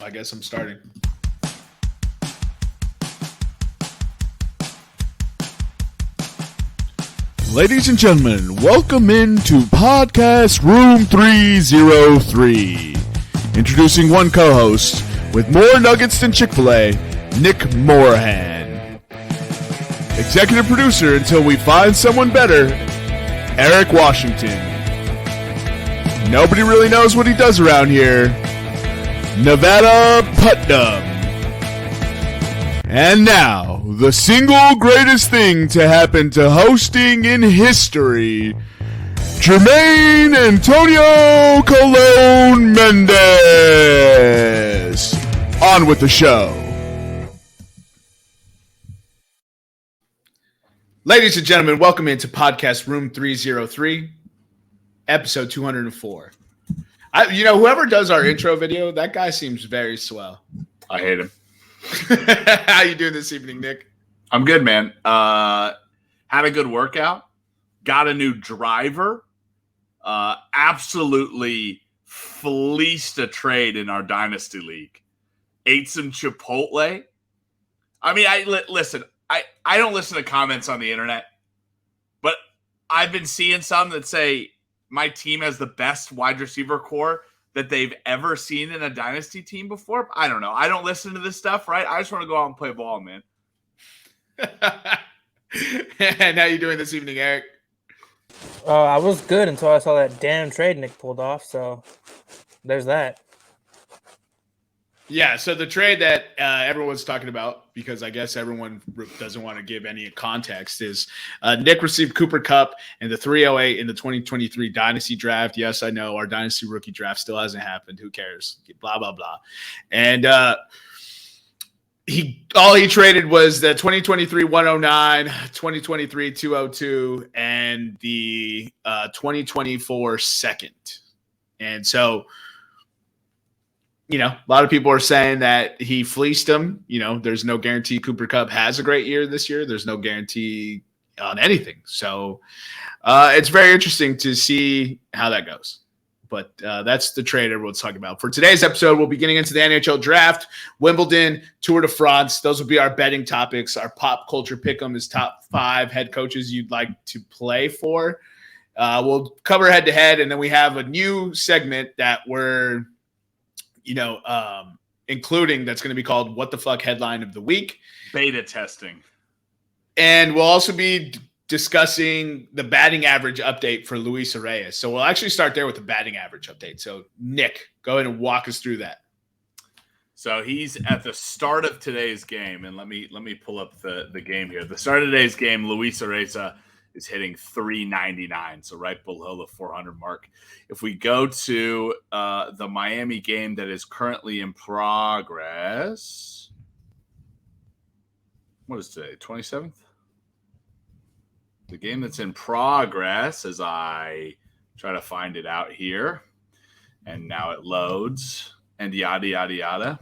I guess I'm starting. Ladies and gentlemen, welcome into podcast Room 303. Introducing one co-host with more nuggets than Chick-fil-A, Nick Morahan. Executive producer until we find someone better, Eric Washington. Nobody really knows what he does around here, Nevada Putnam. And now, the single greatest thing to happen to hosting in history, Jermaine Antonio Colon Mendez. On with the show. Ladies and gentlemen, welcome into podcast Room 303, episode 204. Whoever does our intro video, that guy seems very swell. I hate him. How you doing this evening, Nick? I'm good, man. Had a good workout. Got a new driver. Absolutely fleeced a trade in our Dynasty League. Ate some Chipotle. I mean, listen, I don't listen to comments on the internet, but I've been seeing some that say my team has the best wide receiver core that they've ever seen in a Dynasty team before. I don't know. I don't listen to this stuff, right? I just want to go out and play ball, man. And how you doing this evening, Eric? I was good until I saw that damn trade Nick pulled off, so there's that. Yeah, so the trade that everyone's talking about, because I guess everyone doesn't want to give any context, is Nick received Cooper Kupp and the 308 in the 2023 Dynasty Draft. Yes, I know our Dynasty Rookie Draft still hasn't happened. Who cares? Blah, blah, blah. And he traded was the 2023 109, 2023 202, and the 2024 second. And so, a lot of people are saying that he fleeced him. There's no guarantee Cooper Kupp has a great year this year. There's no guarantee on anything. So it's very interesting to see how that goes. But that's the trade everyone's talking about. For today's episode, we'll be getting into the NHL draft, Wimbledon, Tour de France. Those will be our betting topics. Our pop culture pick'em is top 5 head coaches you'd like to play for. We'll cover head-to-head, and then we have a new segment that we're including that's going to be called What the Fuck Headline of the Week. Beta testing. And we'll also be discussing the batting average update for Luis Reyes. So we'll actually start there with the batting average update. So Nick, go ahead and walk us through that. So he's at the start of today's game, and let me pull up the game here. The start of today's game, Luis Reyes is hitting 399, so right below the 400 mark. If we go to the Miami game that is currently in progress, what is today, 27th? The game that's in progress as I try to find it out here, and now it loads, and yada, yada, yada.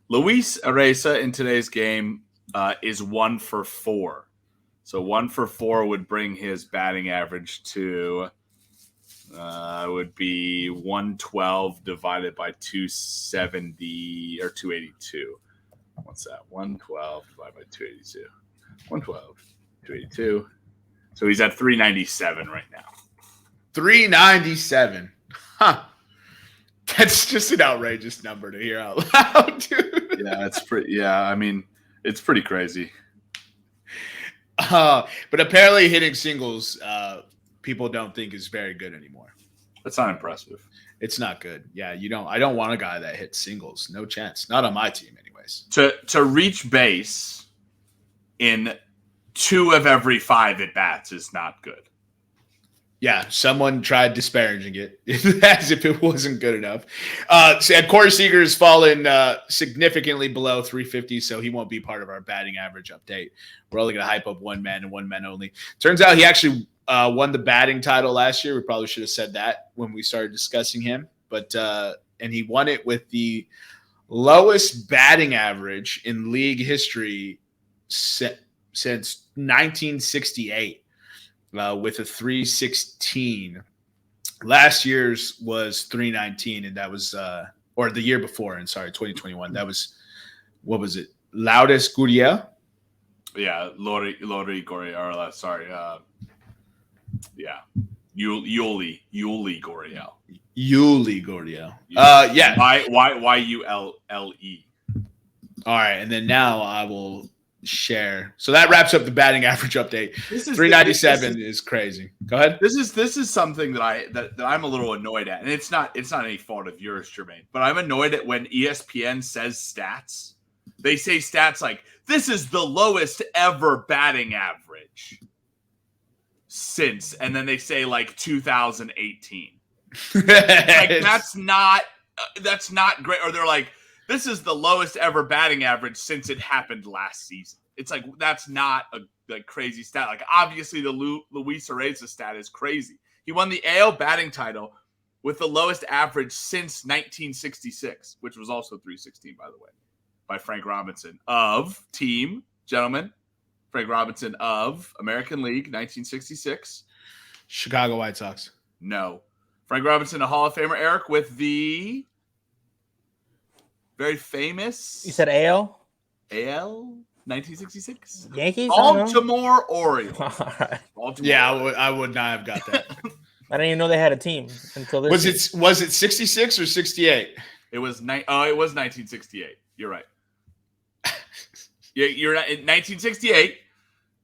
Luis Reyes in today's game is 1 for 4. So 1 for 4 would bring his batting average to would be 112 divided by 270 or 282. What's that? 112 divided by 282. 112, 282. So he's at 397 right now. 397. Huh. That's just an outrageous number to hear out loud, dude. Yeah, it's pretty. Yeah, I mean, it's pretty crazy. But apparently hitting singles, people don't think is very good anymore. That's not impressive. It's not good. Yeah, I don't want a guy that hits singles. No chance. Not on my team, anyways. To reach base in 2 of every 5 at bats is not good. Yeah, someone tried disparaging it as if it wasn't good enough. And Corey Seager has fallen significantly below 350, so he won't be part of our batting average update. We're only going to hype up one man and one man only. Turns out he actually won the batting title last year. We probably should have said that when we started discussing him. But and he won it with the lowest batting average in league history since 1968. With a 316. Last year's was 319, and that was or the year before. And sorry, 2021. That was, what was it? Loudest Gurriel? Yeah, Lori Gurriel. Sorry. Yeah. Yuli Gurriel. Yuli Gurriel. Yeah. Yulle. All right, and then now I will share. So that wraps up the batting average update. 397 is crazy. Go ahead. This is something that I'm a little annoyed at, and it's not any fault of yours, Jermaine. But I'm annoyed at when ESPN says stats. They say stats like this is the lowest ever batting average since, and then they say like 2018. Like that's not great. Or they're like, this is the lowest ever batting average since it happened last season. It's like that's not a crazy stat. Like obviously the Luis Arraeza stat is crazy. He won the AL batting title with the lowest average since 1966, which was also 316, by the way, by Frank Robinson of team, gentlemen. Frank Robinson of American League, 1966. Chicago White Sox. No. Frank Robinson, a Hall of Famer, Eric, with the very famous. You said AL? AL 1966? Yankees? Baltimore Orioles. Right. Baltimore Yeah, Orioles. I would not have got that. I didn't even know they had a team until this. Was it 66 or 68? It was 1968. You're right. You're right. In 1968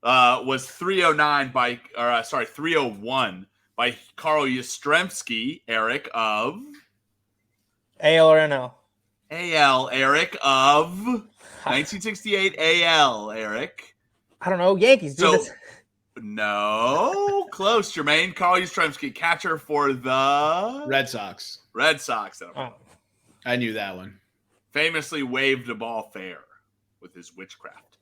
was 301 by Carl Yastrzemski, Eric of AL or NL? AL, Eric of 1968 AL, Eric. I don't know. Yankees, dude. So, no, close, Jermaine. Carl Yastrzemski, catcher for the Red Sox. Red Sox. Oh. I knew that one. Famously waved a ball fair with his witchcraft.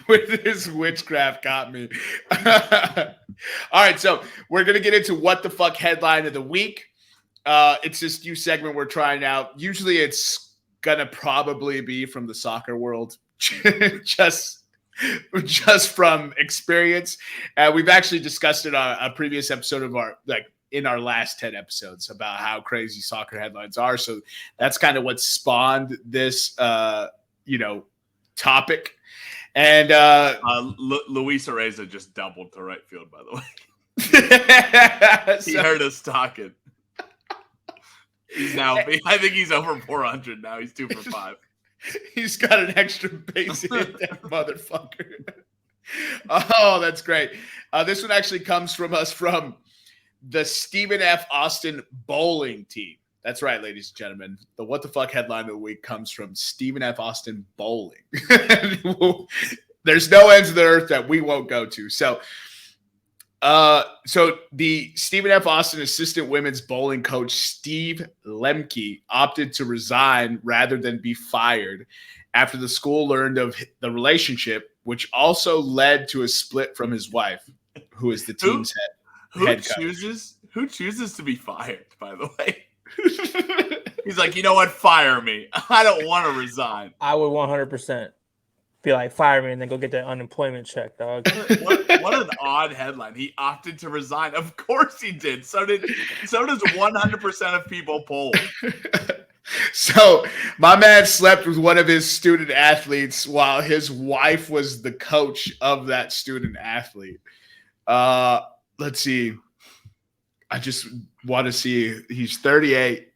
With his witchcraft got me. All right, so we're going to get into what the fuck headline of the week. It's this new segment we're trying out. Usually it's going to probably be from the soccer world, just from experience. We've actually discussed it on a previous episode of in our last 10 episodes about how crazy soccer headlines are. So that's kind of what spawned this, topic. And Luis Arraeza just doubled to right field, by the way. He heard us talking. He's now, I think he's over 400 now. He's 2 for 5. He's got an extra base hit, that motherfucker. Oh, that's great. This one actually comes from us from the Stephen F. Austin bowling team. That's right, ladies and gentlemen. The What the Fuck headline of the week comes from Stephen F. Austin bowling. There's no ends of the earth that we won't go to. So the Stephen F. Austin assistant women's bowling coach Steve Lemke opted to resign rather than be fired after the school learned of the relationship, which also led to a split from his wife, who is the team's head coach. Who chooses to be fired, by the way? He's like, you know what? Fire me. I don't want to resign. I would 100% be like, fire me and then go get that unemployment check, dog. What an odd headline. He opted to resign. Of course he did. So does 100% of people poll. So my man slept with one of his student athletes while his wife was the coach of that student athlete. Let's see. I just want to see. He's 38.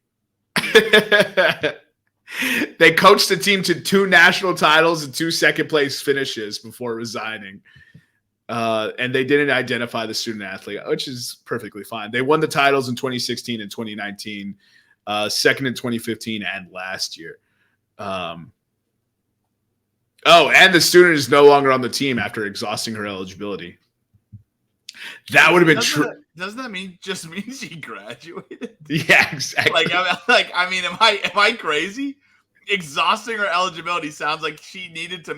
They coached the team to 2 national titles and 2 second-place finishes before resigning. And they didn't identify the student athlete, which is perfectly fine. They won the titles in 2016 and 2019, second in 2015 and last year. And the student is no longer on the team after exhausting her eligibility. That would have been true. Doesn't that mean she graduated? Yeah, exactly. Am I crazy? Exhausting her eligibility sounds like she needed to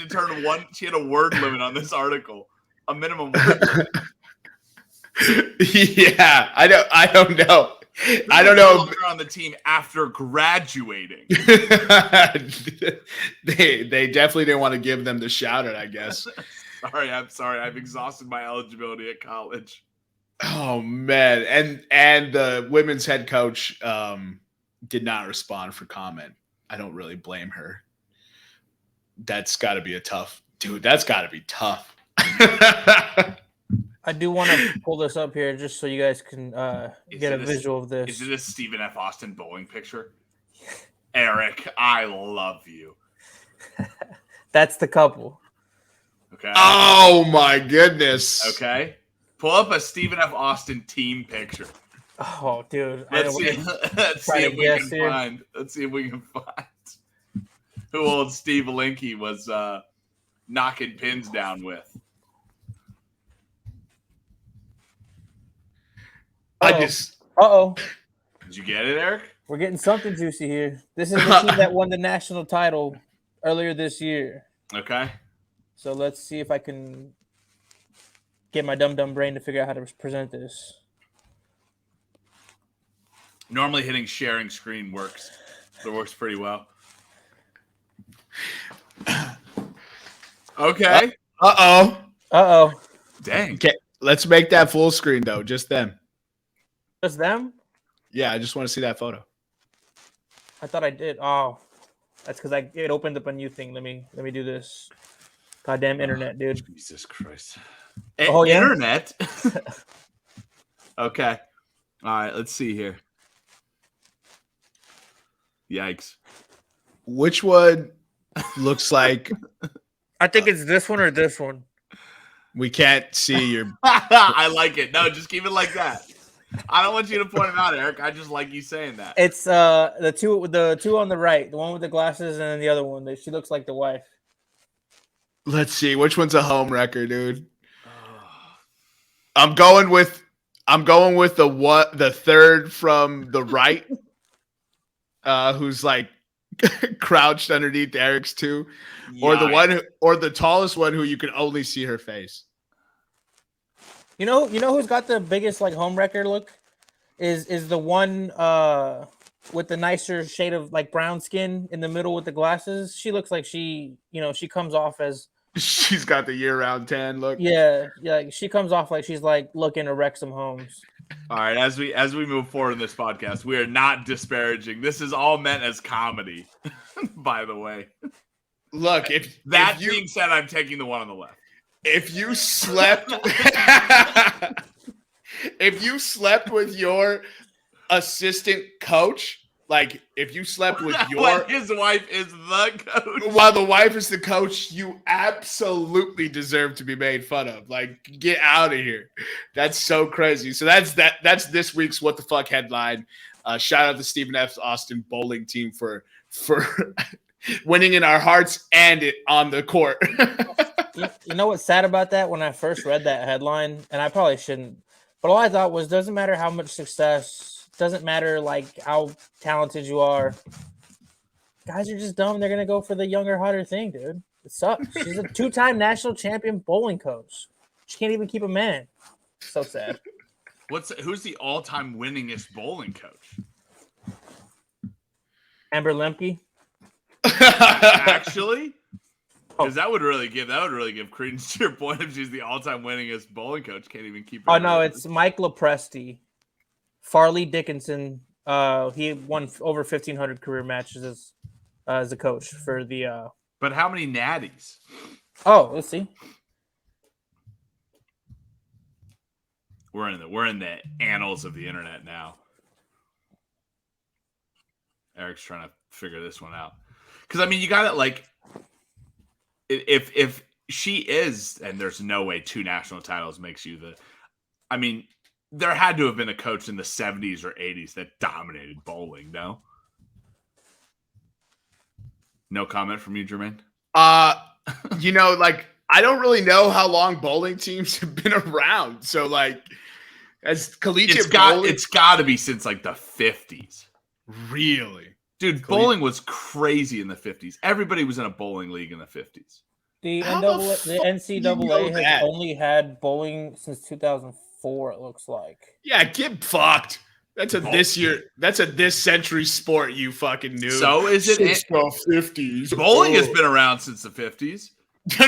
turn one. She had a word limit on this article, a minimum word limit. Yeah, I don't know. I don't know. Longer on the team after graduating. They definitely didn't want to give them the shout out, I guess. I'm sorry. I've exhausted my eligibility at college. Oh man, and the women's head coach did not respond for comment. I don't really blame her. That's got to be a tough dude. That's got to be tough. I do want to pull this up here just so you guys can get a visual of this. Is it a Stephen F. Austin bowling picture? Eric, I love you. That's the couple. Okay. Oh my goodness. Okay. Pull up a Stephen F. Austin team picture. Oh, dude. Let's see if we can find who old Steve Linke was knocking pins down with. Uh-oh. Did you get it, Eric? We're getting something juicy here. This is the team that won the national title earlier this year. Okay. So let's see if I can get my dumb brain to figure out how to present this. Normally hitting sharing screen works. It works pretty well. Okay. Uh-oh. Dang. Okay, let's make that full screen, though. Just them. Just them? Yeah, I just want to see that photo. I thought I did. Oh, that's because it opened up a new thing. Let me do this. Goddamn internet, dude. Jesus Christ. Oh, yeah? Internet? Okay. All right, let's see here. Yikes. Which one looks like I think it's this one or this one. we can't see your... I like it. No, just keep it like that. I don't want you to point them out, Eric. I just like you saying that. It's the two on the right, the one with the glasses, and then the other one. She looks like the wife. Let's see. Which one's a home wrecker, dude? I'm going with the third from the right, who's like crouched underneath Eric's two, or the tallest one who you can only see her face. You know who's got the biggest like home wrecker look? Is the one with the nicer shade of like brown skin in the middle with the glasses. She looks like she comes off as she's got the year-round tan look. Yeah, she comes off like she's like looking to wreck some homes. All right, as we move forward in this podcast, we are not disparaging. This is all meant as comedy, by the way. Look, being said, I'm taking the one on the left. If you slept with your assistant coach, like if you slept with his wife is the coach. While the wife is the coach, you absolutely deserve to be made fun of. Like, get out of here. That's so crazy. So that's this week's What the Fuck headline. Shout out to Stephen F. Austin bowling team for winning in our hearts and on the court. You know what's sad about that? When I first read that headline, and I probably shouldn't, but all I thought was, doesn't matter how much success, doesn't matter like how talented you are. Guys are just dumb. They're gonna go for the younger, hotter thing, dude. It sucks. She's a 2-time national champion bowling coach. She can't even keep a man. So sad. Who's the all-time winningest bowling coach? Amber Lemke. Actually. Because that would really give credence to your point if she's the all-time winningest bowling coach. Can't even keep her. Oh no, it's Mike Lepresti, Farley Dickinson. He won over 1,500 career matches as a coach for the. But how many natties? Oh, let's see. We're in the annals of the internet now. Eric's trying to figure this one out. Because I mean, you got it like. If she is, and there's no way 2 national titles makes you the, I mean, there had to have been a coach in the 70s or 80s that dominated bowling, no? No comment from you, Jermaine? Like, I don't really know how long bowling teams have been around. So, like, as collegiate bowling... It's got to be since, like, the 50s. Really? Dude, bowling was crazy in the 50s. Everybody was in a bowling league in the 50s. The NCAA has only had bowling since 2004, it looks like. Yeah, get fucked. That's a this century sport, you fucking noob. So is it since the 50s? Bowling has been around since the 50s.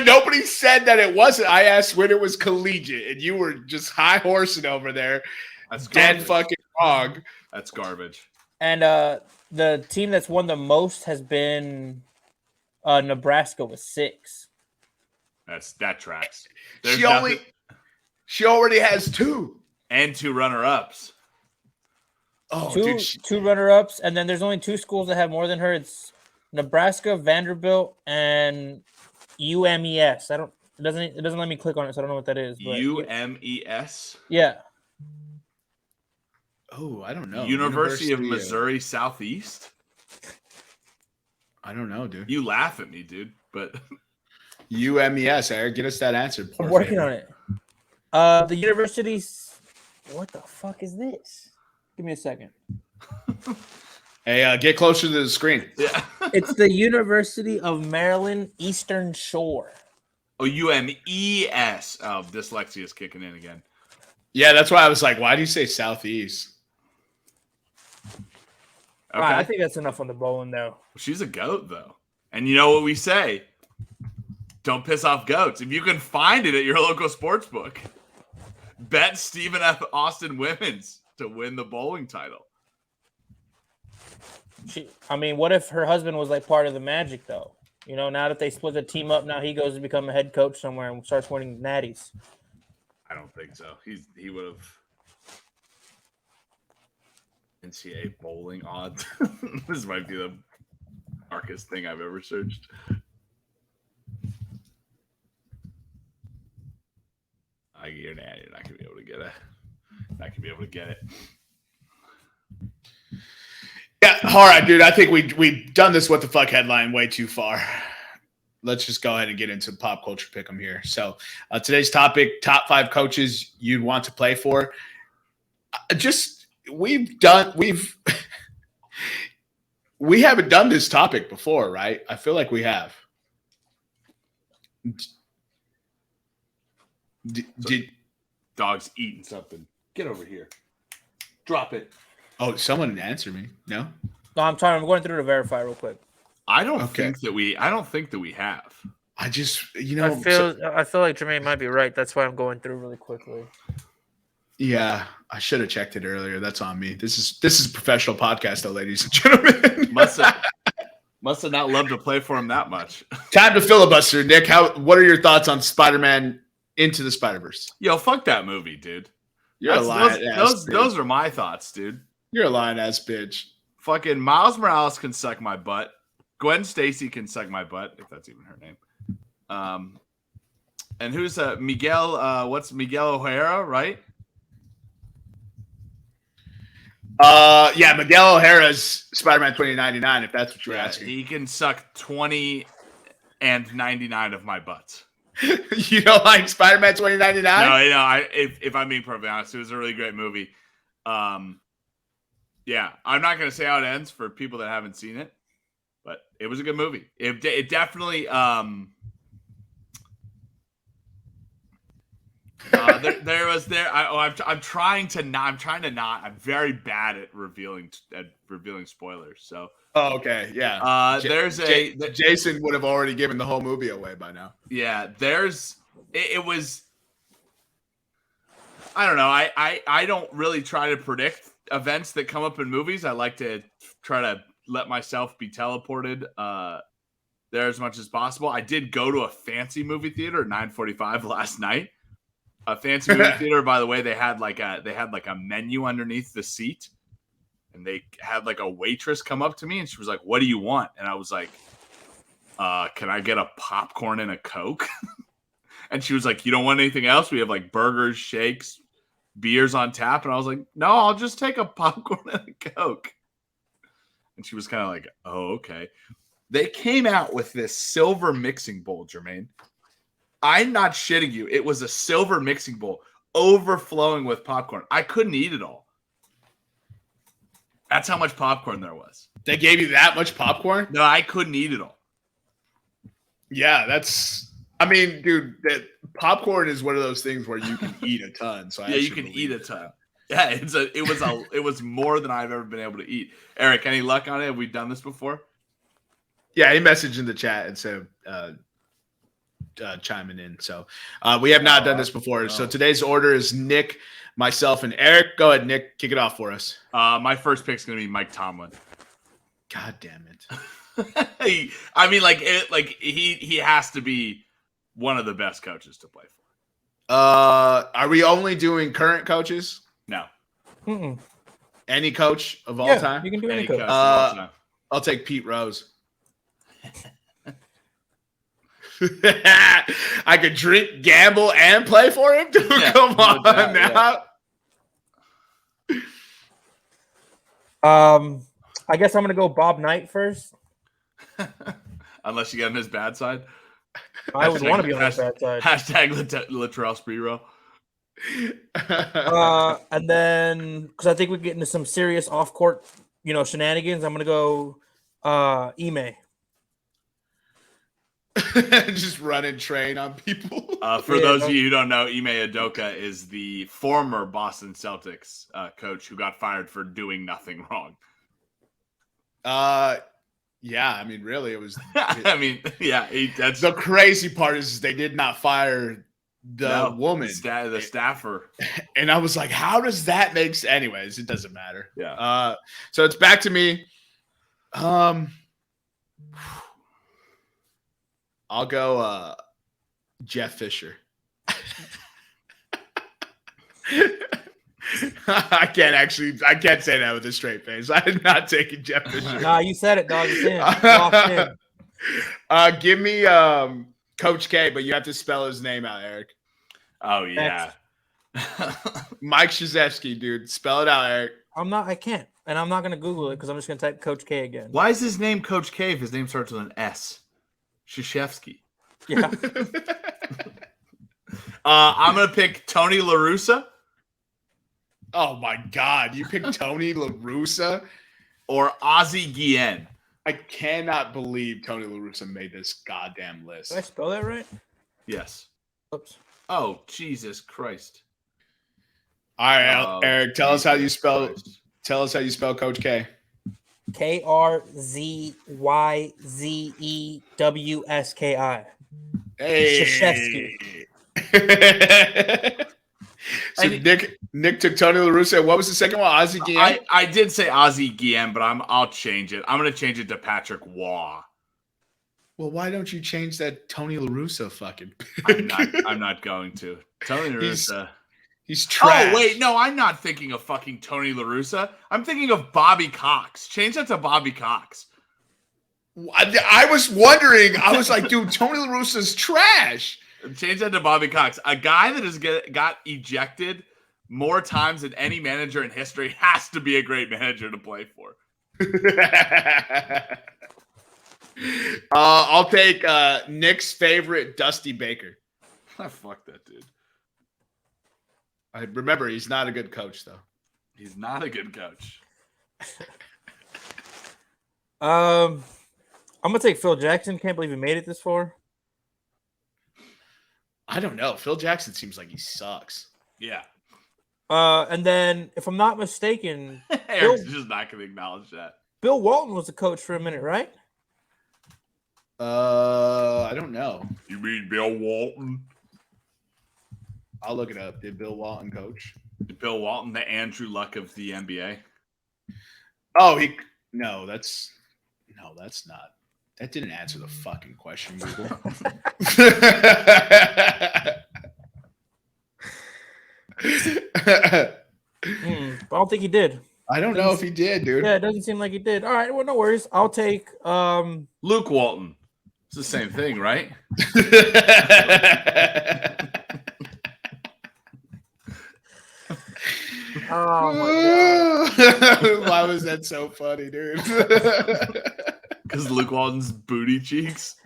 Nobody said that it wasn't. I asked when it was collegiate, and you were just high horsing over there. That's dead garbage. fucking wrong. That's garbage. And the team that's won the most has been Nebraska with 6. That tracks. She already has 2 and 2 runner-ups. Oh, two runner-ups, and then there's only 2 schools that have more than her. It's Nebraska, Vanderbilt, and UMES. It doesn't let me click on it, so I don't know what that is. But UMES. Yeah. Oh, I don't know. University of Missouri Southeast. I don't know, dude. You laugh at me, dude, but UMES, Eric, get us that answer. I'm working on it. The universities. What the fuck is this? Give me a second. Hey, get closer to the screen. Yeah. It's the University of Maryland Eastern Shore. Oh, UMES. Oh, dyslexia is kicking in again. Yeah, that's why I was like, why do you say Southeast? Okay. Right, I think that's enough on the bowling, though. She's a goat, though. And you know what we say? Don't piss off goats. If you can find it at your local sports book, bet Stephen F. Austin Women's to win the bowling title. What if her husband was like part of the Magic, though? You know, now that they split the team up, now he goes to become a head coach somewhere and starts winning natties. I don't think so. He would have NCAA bowling odds. This might be the darkest thing I've ever searched. You're not gonna be able to get it. Not gonna be able to get it. Yeah, all right, dude. I think we've done this what the fuck headline way too far. Let's just go ahead and get into pop culture pick'em here. So today's topic: top 5 coaches you'd want to play for. We haven't done this topic before, right? I feel like we have. Dog's eating something. Get over here. Drop it. Oh, someone answer me. No? No, I'm going through to verify real quick. I don't think that we have. I just, I feel like Jermaine might be right. That's why I'm going through really quickly. Yeah, I should have checked it earlier. That's on me. This is a professional podcast, though, ladies and gentlemen. Must have not loved to play for him that much. Time to filibuster, Nick. What are your thoughts on Spider-Man Into the Spider-Verse? Yo, fuck that movie, dude. You're a lying ass. Those are my thoughts, dude. You're a lying ass bitch. Fucking Miles Morales can suck my butt. Gwen Stacy can suck my butt, if that's even her name. And who's Miguel? What's Miguel O'Hara, right? Yeah, Miguel O'Hara's Spider-Man 2099, if that's what you're asking. He can suck 20 and 99 of my butts. You don't like Spider-Man 2099? No, if I'm being perfectly honest, it was a really great movie. Yeah, I'm not going to say how it ends for people that haven't seen it, but it was a good movie. It definitely I'm trying to not. I'm very bad at revealing spoilers. So. Oh, okay. Yeah. Jason would have already given the whole movie away by now. Yeah. It was. I don't know. I don't really try to predict events that come up in movies. I like to try to let myself be teleported there as much as possible. I did go to a fancy movie theater at 9:45 last night. A fancy movie theater, by the way, they had like a menu underneath the seat, and they had like a waitress come up to me, and she was like, "What do you want?" And I was like, "Can I get a popcorn and a Coke?" And she was like, "You don't want anything else? We have like burgers, shakes, beers on tap." And I was like, "No, I'll just take a popcorn and a Coke." And she was kind of like, "Oh, okay." They came out with this silver mixing bowl, Jermaine. I'm not shitting you. It was a silver mixing bowl overflowing with popcorn. I couldn't eat it all. That's how much popcorn there was. They gave you that much popcorn? No, I couldn't eat it all. Yeah, dude, that popcorn is one of those things where you can eat a ton. So you can eat a ton. Yeah, it was more than I've ever been able to eat. Eric, any luck on it? Have we done this before? Yeah, he messaged in the chat and said chiming in. So we have not done this before. So today's order is Nick, myself, and Eric. Go ahead, Nick. Kick it off for us. My first pick is going to be Mike Tomlin. God damn it. He has to be one of the best coaches to play for. Are we only doing current coaches? No. Mm-mm. Any coach of all time? You can do any coach. I'll take Pete Rose. I could drink, gamble, and play for him? Dude, come on now. I guess I'm going to go Bob Knight first. Unless you get him his bad side. I would want to be on his bad side. Hashtag Latrell Sprewell. And then, because I think we get into some serious off-court, shenanigans, I'm going to go Ime. Just running train on people. For those of you who don't know, Ime Udoka is the former Boston Celtics coach who got fired for doing nothing wrong. Yeah, I mean, really, it was. That's the crazy part is they did not fire the woman, the staffer, and I was like, how does that make sense? Anyways, it doesn't matter. Yeah. So it's back to me. I'll go Jeff Fisher. I can't say that with a straight face. I'm not taking Jeff Fisher. Nah, you said it, dog. It's in. Locked in. Give me Coach K, but you have to spell his name out, Eric. Oh, yeah. Mike Krzyzewski, dude. Spell it out, Eric. I can't. And I'm not going to Google it because I'm just going to type Coach K again. Why is his name Coach K if his name starts with an S? Krzyzewski. Yeah. I'm going to pick Tony La Russa. Oh, my God. You picked Tony La Russa? Or Ozzie Guillen. I cannot believe Tony La Russa made this goddamn list. Did I spell that right? Yes. Oops. Oh, Jesus Christ. All right, Eric, tell us how you spell Coach K. Krzyzewski. Hey. So Nick took Tony La Russa. What was the second one? Ozzie Guillen? I did say Ozzie Guillen, but I'll change it. I'm going to change it to Patrick Waugh. Well, why don't you change that Tony La Russa fucking pick? I'm not going to. Tony La Russa. He's trash. Oh, wait. No, I'm not thinking of fucking Tony La Russa. I'm thinking of Bobby Cox. Change that to Bobby Cox. I was wondering. I was like, dude, Tony La Russa's trash. Change that to Bobby Cox. A guy that has got ejected more times than any manager in history has to be a great manager to play for. I'll take Nick's favorite, Dusty Baker. Fuck that dude. I remember he's not a good coach, though. He's not a good coach. I'm gonna take Phil Jackson. Can't believe he made it this far. I don't know. Phil Jackson seems like he sucks. Yeah. And then, if I'm not mistaken, Eric's just not going to acknowledge that. Bill Walton was the coach for a minute, right? I don't know. You mean Bill Walton? I'll look it up. Did Bill Walton coach? Did Bill Walton, the Andrew Luck of the NBA? Oh, no, that's not. That didn't answer the fucking question, Google. I don't think he did. I don't know if he did, dude. Yeah, it doesn't seem like he did. All right, well, no worries. I'll take Luke Walton. It's the same thing, right? Oh my God. Why was that so funny, dude? Because Luke Walton's booty cheeks.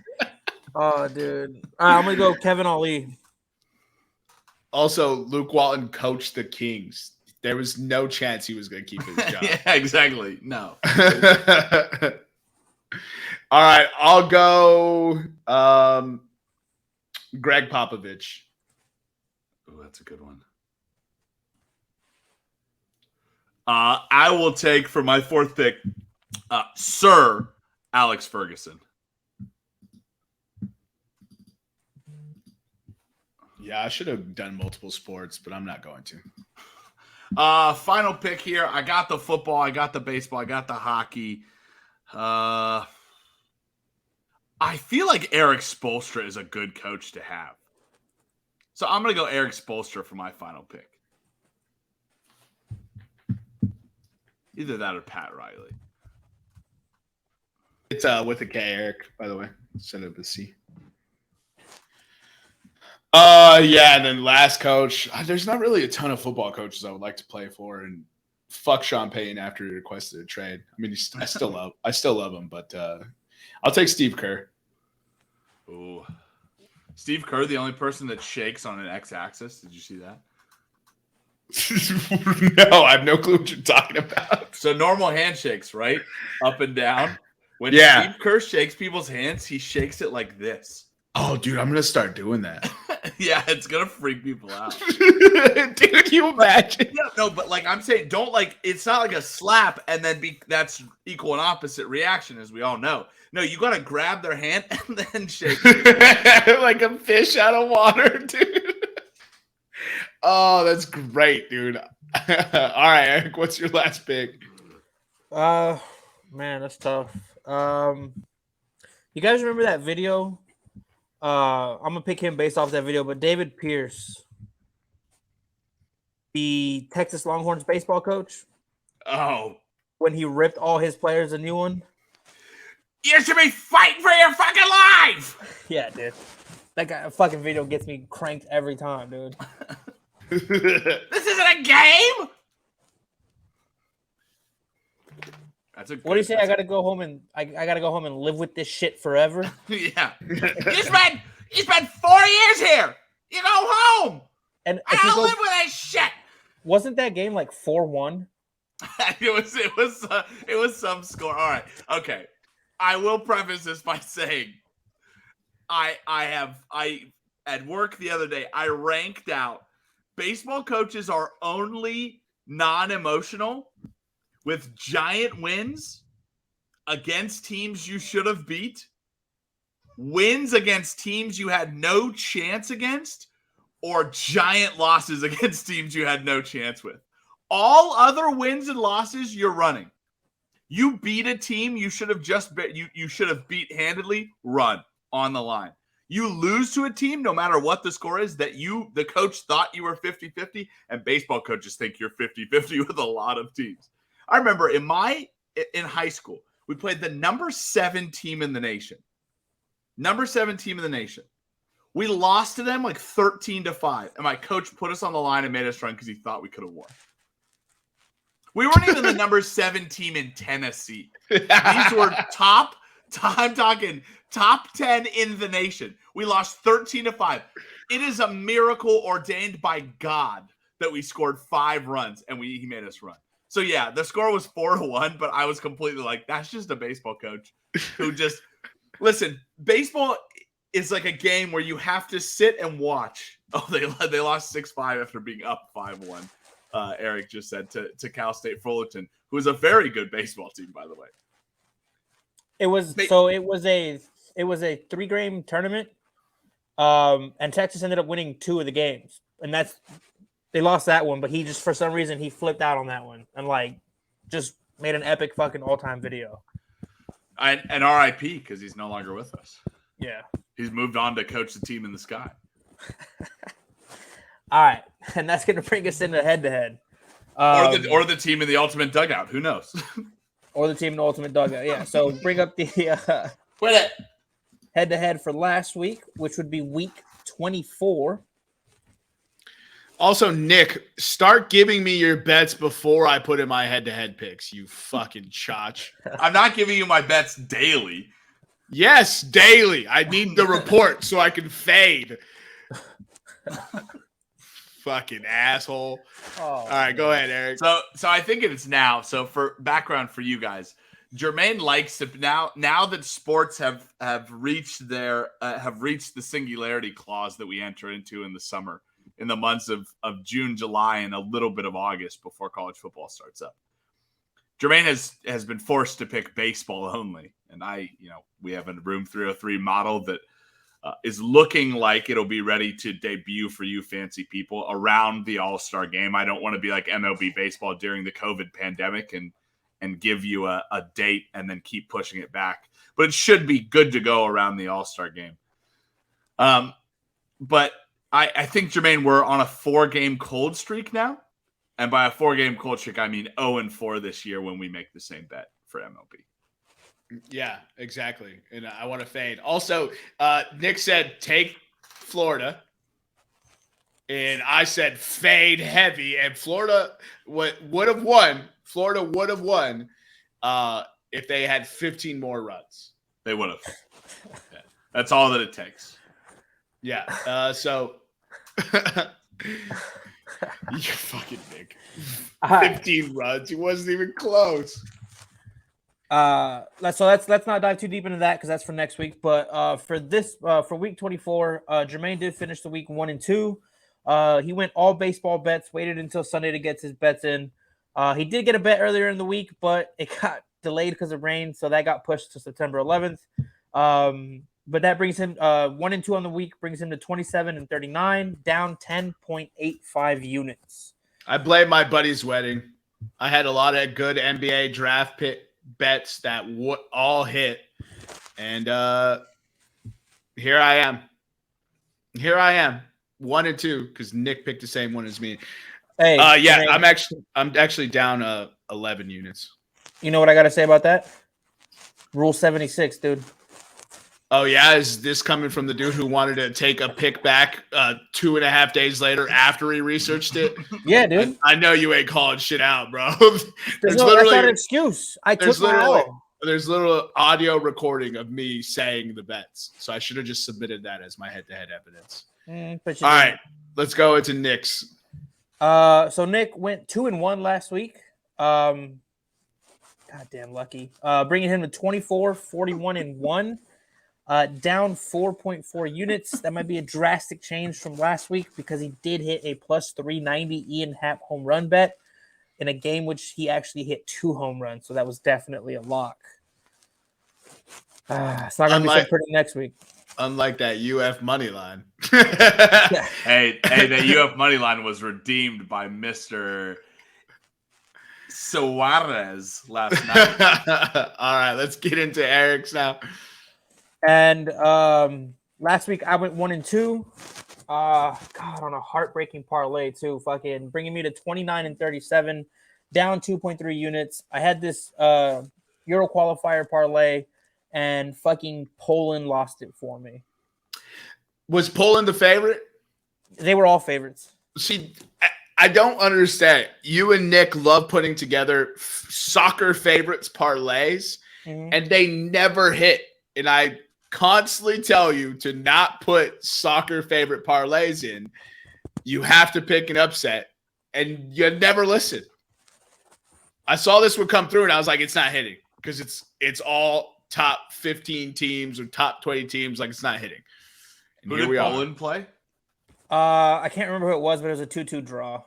Oh, dude. All right, I'm going to go Kevin Ali. Also, Luke Walton coached the Kings. There was no chance he was going to keep his job. Yeah, exactly. No. All right, I'll go Greg Popovich. Oh, that's a good one. I will take, for my fourth pick, Sir Alex Ferguson. Yeah, I should have done multiple sports, but I'm not going to. Final pick here. I got the football. I got the baseball. I got the hockey. I feel like Eric Spoelstra is a good coach to have. So I'm going to go Eric Spoelstra for my final pick. Either that or Pat Riley. It's with a K, Eric, by the way, instead of a C. Yeah, and then last coach. There's not really a ton of football coaches I would like to play for, and fuck Sean Payton after he requested a trade. I mean, I still love him, but I'll take Steve Kerr. Ooh, Steve Kerr, the only person that shakes on an X-axis. Did you see that? No, I have no clue what you're talking about. So normal handshakes, right? Up and down. When Steve Kerr shakes people's hands, he shakes it like this. Oh, dude, I'm going to start doing that. Yeah, it's going to freak people out. Dude, you imagine? Yeah, no, but like I'm saying, don't like, it's not like a slap and then that's equal and opposite reaction, as we all know. No, you got to grab their hand and then shake it. Like a fish out of water, dude. Oh, that's great, dude. All right, Eric, what's your last pick? Man, that's tough. You guys remember that video? I'm gonna pick him based off that video, but David Pierce, the Texas Longhorns baseball coach. Oh, when he ripped all his players a new one. You should be fighting for your fucking life. Yeah, dude. That guy fucking video gets me cranked every time, dude. This isn't a game. What do you say? I gotta go home and I gotta go home and live with this shit forever. Yeah, you spent 4 years here. You go home, and I don't live with this shit. Wasn't that game like 4-1? It was some score. All right, okay. I will preface this by saying, I at work the other day I ranked out baseball coaches are only non-emotional with giant wins against teams you should have beat, wins against teams you had no chance against, or giant losses against teams you had no chance with. All other wins and losses, you're running. You beat a team you should have you should have beat handedly, run on the line. You lose to a team, no matter what the score is, that the coach thought you were 50-50, and baseball coaches think you're 50-50 with a lot of teams. I remember in high school, we played the number 7 team in the nation. Number 7 team in the nation. We lost to them like 13-5, and my coach put us on the line and made us run because he thought we could have won. We weren't even the number 7 team in Tennessee. These were I'm talking top 10 in the nation. We lost 13-5. It is a miracle ordained by God that we scored 5 runs and he made us run. So yeah, the score was 4-1, but I was completely like, that's just a baseball coach who just listen. Baseball is like a game where you have to sit and watch. Oh, they lost 6-5 after being up 5-1. Eric just said to Cal State Fullerton, who is a very good baseball team, by the way. It was a 3-game tournament, and Texas ended up winning 2 of the games, and they lost that one. But he just for some reason he flipped out on that one and like just made an epic fucking all-time video. And RIP because he's no longer with us. Yeah, he's moved on to coach the team in the sky. All right, and that's going to bring us into head-to-head. Or the team in the ultimate dugout. Who knows? Or the team in the ultimate dugout, yeah. So bring up the head-to-head for last week, which would be week 24. Also, Nick, start giving me your bets before I put in my head-to-head picks, you fucking chotch. I'm not giving you my bets daily. Yes, daily. I need the report so I can fade. Fucking asshole. Oh, all right, go ahead, Eric. So I think it's now. So for background for you guys, Jermaine likes to now that sports have reached the singularity clause that we enter into in the summer, in the months of June, July, and a little bit of August before college football starts up. Jermaine has been forced to pick baseball only, and we have a Room 303 model that is looking like it'll be ready to debut for you fancy people around the All-Star game. I don't want to be like MLB baseball during the COVID pandemic and give you a date and then keep pushing it back. But it should be good to go around the All-Star game. But I think, Jermaine, we're on a 4-game cold streak now. And by a 4-game cold streak, I mean 0-4 this year when we make the same bet for MLB. Yeah, exactly. And I want to fade. Also, Nick said take Florida. And I said fade heavy. And Florida would have won. Florida would have won if they had 15 more runs. They would have. Yeah. That's all that it takes. Yeah. So you fucking Nick. 15 runs. He wasn't even close. Let's not dive too deep into that because that's for next week. But for week 24, Jermaine did finish the week 1-2. He went all baseball bets, waited until Sunday to get his bets in. He did get a bet earlier in the week, but it got delayed because of rain, so that got pushed to September 11th. But that brings him 1-2 on the week, brings him to 27-39, down 10.85 units. I blame my buddy's wedding. I had a lot of good NBA draft bets that all hit, and here I am 1-2 because Nick picked the same one as me. Hey, yeah, I'm actually down 11 units. You know what I got to say about that? Rule 76, dude. Oh yeah, is this coming from the dude who wanted to take a pick back 2.5 days later after he researched it? Yeah, dude. I know you ain't calling shit out, bro. That's not an excuse. There's little audio recording of me saying the bets, so I should have just submitted that as my head-to-head evidence. All right, let's go into Nick's. So Nick went 2-1 last week. Goddamn lucky. Bringing him to 24, 41-1. Down 4.4 units. That might be a drastic change from last week because he did hit a plus 390 Ian Happ home run bet in a game which he actually hit 2 home runs. So that was definitely a lock. It's not going to be so pretty next week. Unlike that UF money line. Hey, the UF money line was redeemed by Mr. Suarez last night. All right, let's get into Eric's now. And last week I went 1-2. God, on a heartbreaking parlay too. Fucking bringing me to 29-37, down 2.3 units. I had this Euro qualifier parlay, and fucking Poland lost it for me. Was Poland the favorite? They were all favorites. See, I don't understand. You and Nick love putting together soccer favorites parlays, and they never hit. And I constantly tell you to not put soccer favorite parlays in. You have to pick an upset, and you never listen. I saw this one come through, and I was like, it's not hitting because it's all top 15 teams or top 20 teams. Like, it's not hitting. And who did Poland play? I can't remember who it was, but it was a 2-2 draw.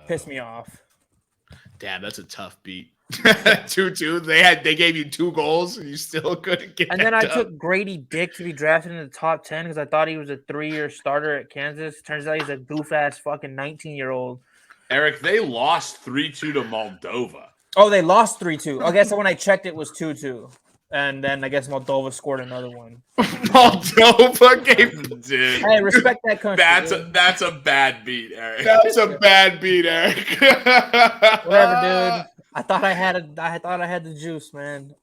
Pissed me off. Damn, that's a tough beat. 2-2. They gave you 2 goals and you still couldn't get. And then I took Grady Dick to be drafted in the top 10 because I thought he was a 3-year starter at Kansas. Turns out he's a goof ass fucking 19-year-old. Eric, they lost 3-2 to Moldova. Oh, they lost 3-2. I guess when I checked, it was 2-2. And then I guess Moldova scored another one. Moldova gave, dude. Hey, respect that country. That's a bad beat, Eric. That's a bad beat, Eric. Whatever, dude. I thought I had the juice, man.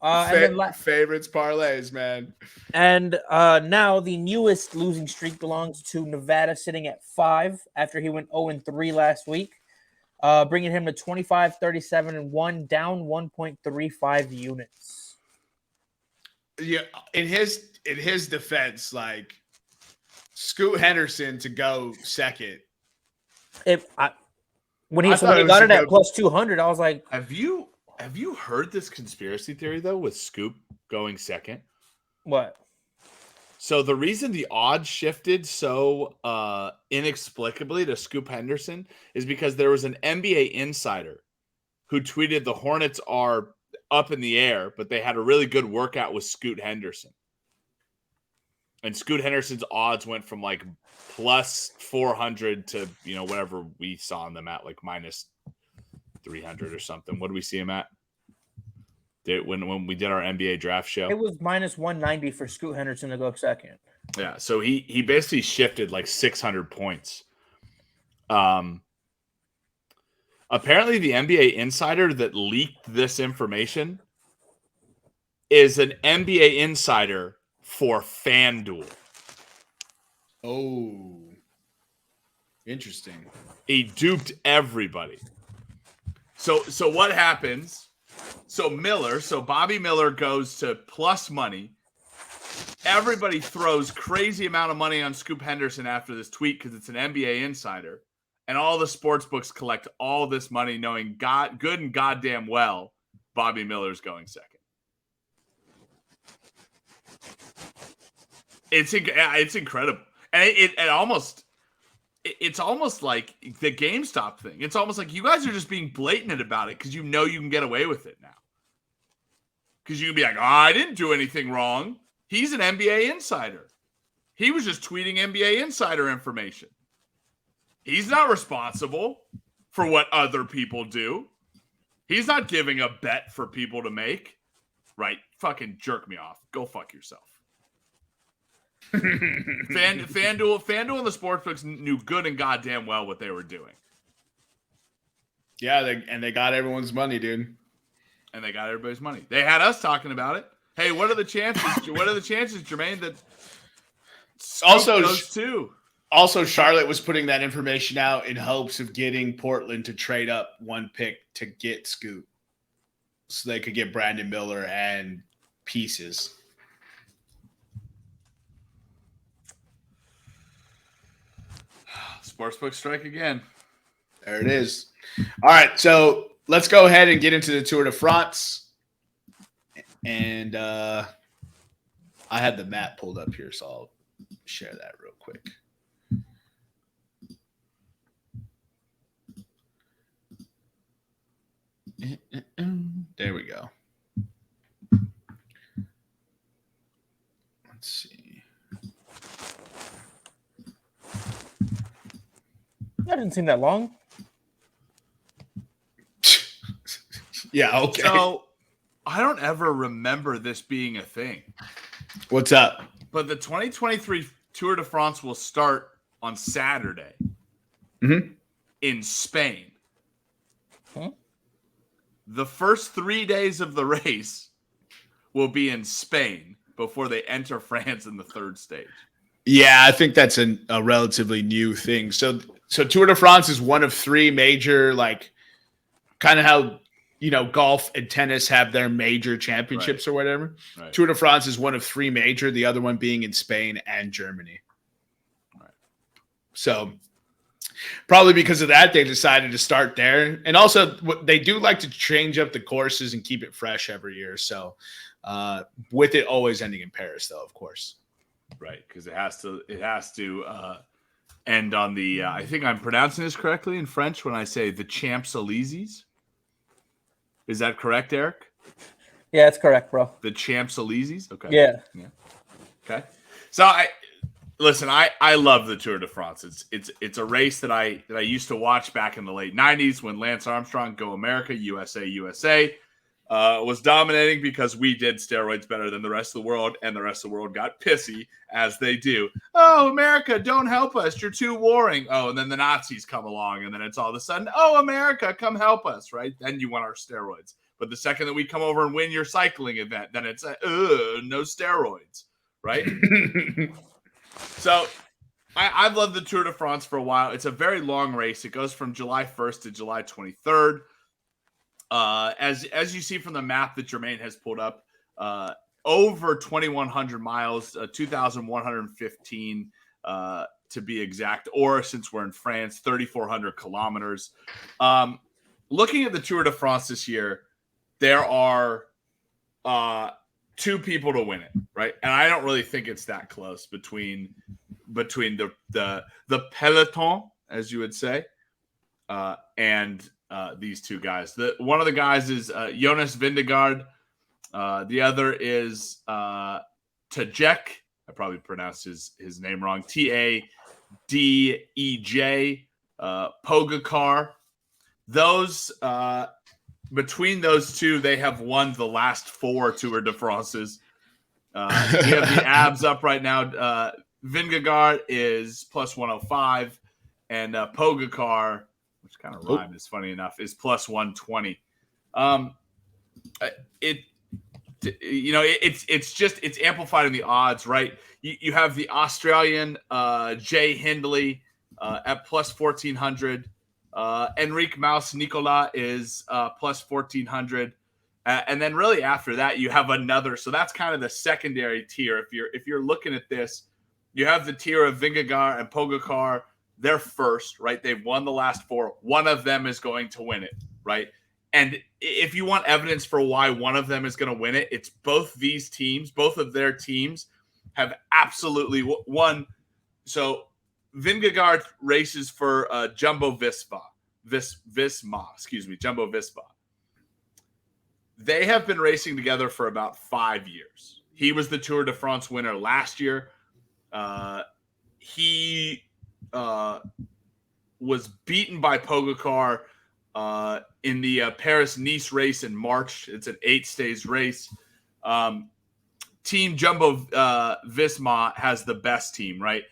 Favorites parlays, man. And now the newest losing streak belongs to Nevada, sitting at 5 after he went 0-3 last week, bringing him to 25-37-1, down 1.35 units. Yeah, in his defense, like Scoot Henderson to go second. When he got it at plus 200, I was like, Have you heard this conspiracy theory though with Scoop going second? What? So the reason the odds shifted so inexplicably to Scoop Henderson is because there was an NBA insider who tweeted the Hornets are up in the air, but they had a really good workout with Scoot Henderson. And Scoot Henderson's odds went from like plus 400 to, whatever we saw them at, like minus 300 or something. What do we see him at? When we did our NBA draft show? It was minus 190 for Scoot Henderson to go second. Yeah, so he basically shifted like 600 points. Apparently the NBA insider that leaked this information is an NBA insider for FanDuel. Oh, interesting. He duped everybody. So what happens? So Bobby Miller goes to plus money. Everybody throws crazy amount of money on Scoop Henderson after this tweet because it's an NBA insider. And all the sports books collect all this money knowing good and goddamn well Bobby Miller's going second. It's incredible. And it's almost like the GameStop thing. It's almost like you guys are just being blatant about it because you know you can get away with it now. Because you can be like, I didn't do anything wrong. He's an NBA insider. He was just tweeting NBA insider information. He's not responsible for what other people do. He's not giving a bet for people to make. Right? Fucking jerk me off. Go fuck yourself. FanDuel and the sportsbooks knew good and goddamn well what they were doing. Yeah, they got everyone's money, dude. And they got everybody's money. They had us talking about it. Hey, what are the chances? What are the chances, Jermaine, that goes too? Also, Charlotte was putting that information out in hopes of getting Portland to trade up one pick to get Scoot, so they could get Brandon Miller and pieces. Sportsbook strike again. There it is. All right, so let's go ahead and get into the Tour de France. And I had the map pulled up here, so I'll share that real quick. There we go. Let's see. That didn't seem that long. Yeah, okay. So I don't ever remember this being a thing. What's up? But the 2023 Tour de France will start on Saturday in Spain. Huh? The first 3 days of the race will be in Spain before they enter France in the third stage. Yeah, I think that's a relatively new thing. So Tour de France is one of three major, like, kind of how, golf and tennis have their major championships or whatever. Right. Tour de France is one of three major, the other one being in Spain and Germany. Right. So probably because of that, they decided to start there. And also they do like to change up the courses and keep it fresh every year. So with it always ending in Paris, though, of course. Right, because it has to end on the I think I'm pronouncing this correctly in French when I say the Champs-Élysées. Is that correct, Eric? Yeah, it's correct, bro. The Champs-Élysées? Okay. Yeah. Okay. So I love the Tour de France. It's a race that I used to watch back in the late 90s when Lance Armstrong, Go America, USA, was dominating because we did steroids better than the rest of the world, and the rest of the world got pissy, as they do. Oh, America, don't help us. You're too warring. Oh, and then the Nazis come along, and then it's all of a sudden, oh, America, come help us, right? Then you want our steroids. But the second that we come over and win your cycling event, then it's, no steroids, right? So I've loved the Tour de France for a while. It's a very long race. It goes from July 1st to July 23rd. As you see from the map that Jermaine has pulled up, over 2,100 miles, 2,115 to be exact, or since we're in France, 3,400 kilometers. Looking at the Tour de France this year, there are two people to win it, right? And I don't really think it's that close between the peloton, as you would say, and these two guys. One of the guys is Jonas Vingegaard. The other is Tajek. I probably pronounced his name wrong. Tadej Pogacar. Those between those two, they have won the last 4 Tour de France's. We have the abs up right now. Vingegaard is plus 105, and Pogacar, which kind of rhymed, is funny enough, is plus 120. It's amplified in the odds, right? You have the Australian Jay Hindley at plus 1400. Enrique Mouse Nicola is plus 1400. And then really after that, you have another. So that's kind of the secondary tier. If you're looking at this, you have the tier of Vingegaard and Pogacar. They're first, right? They've won the last 4. One of them is going to win it, right? And if you want evidence for why one of them is going to win it, it's both these teams, both of their teams have absolutely won. So Vingegaard races for Jumbo Visma, Jumbo Visma. They have been racing together for about 5 years. He was the Tour de France winner last year. He was beaten by Pogacar in the Paris-Nice race in March. It's an 8-stage race. Team Jumbo Visma has the best team, right?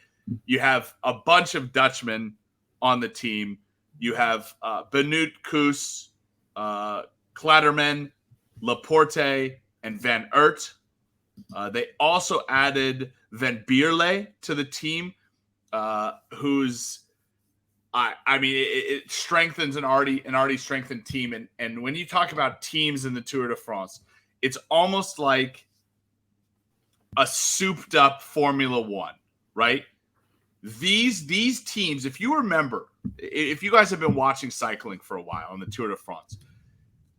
You have a bunch of Dutchmen on the team. You have Benoit Koos, Kletterman, Laporte, and Van Aert. They also added Van Bierle to the team, who's it strengthens an already strengthened team. And when you talk about teams in the Tour de France, it's almost like a souped up Formula One, right? These teams, if you remember, if you guys have been watching cycling for a while on the Tour de France,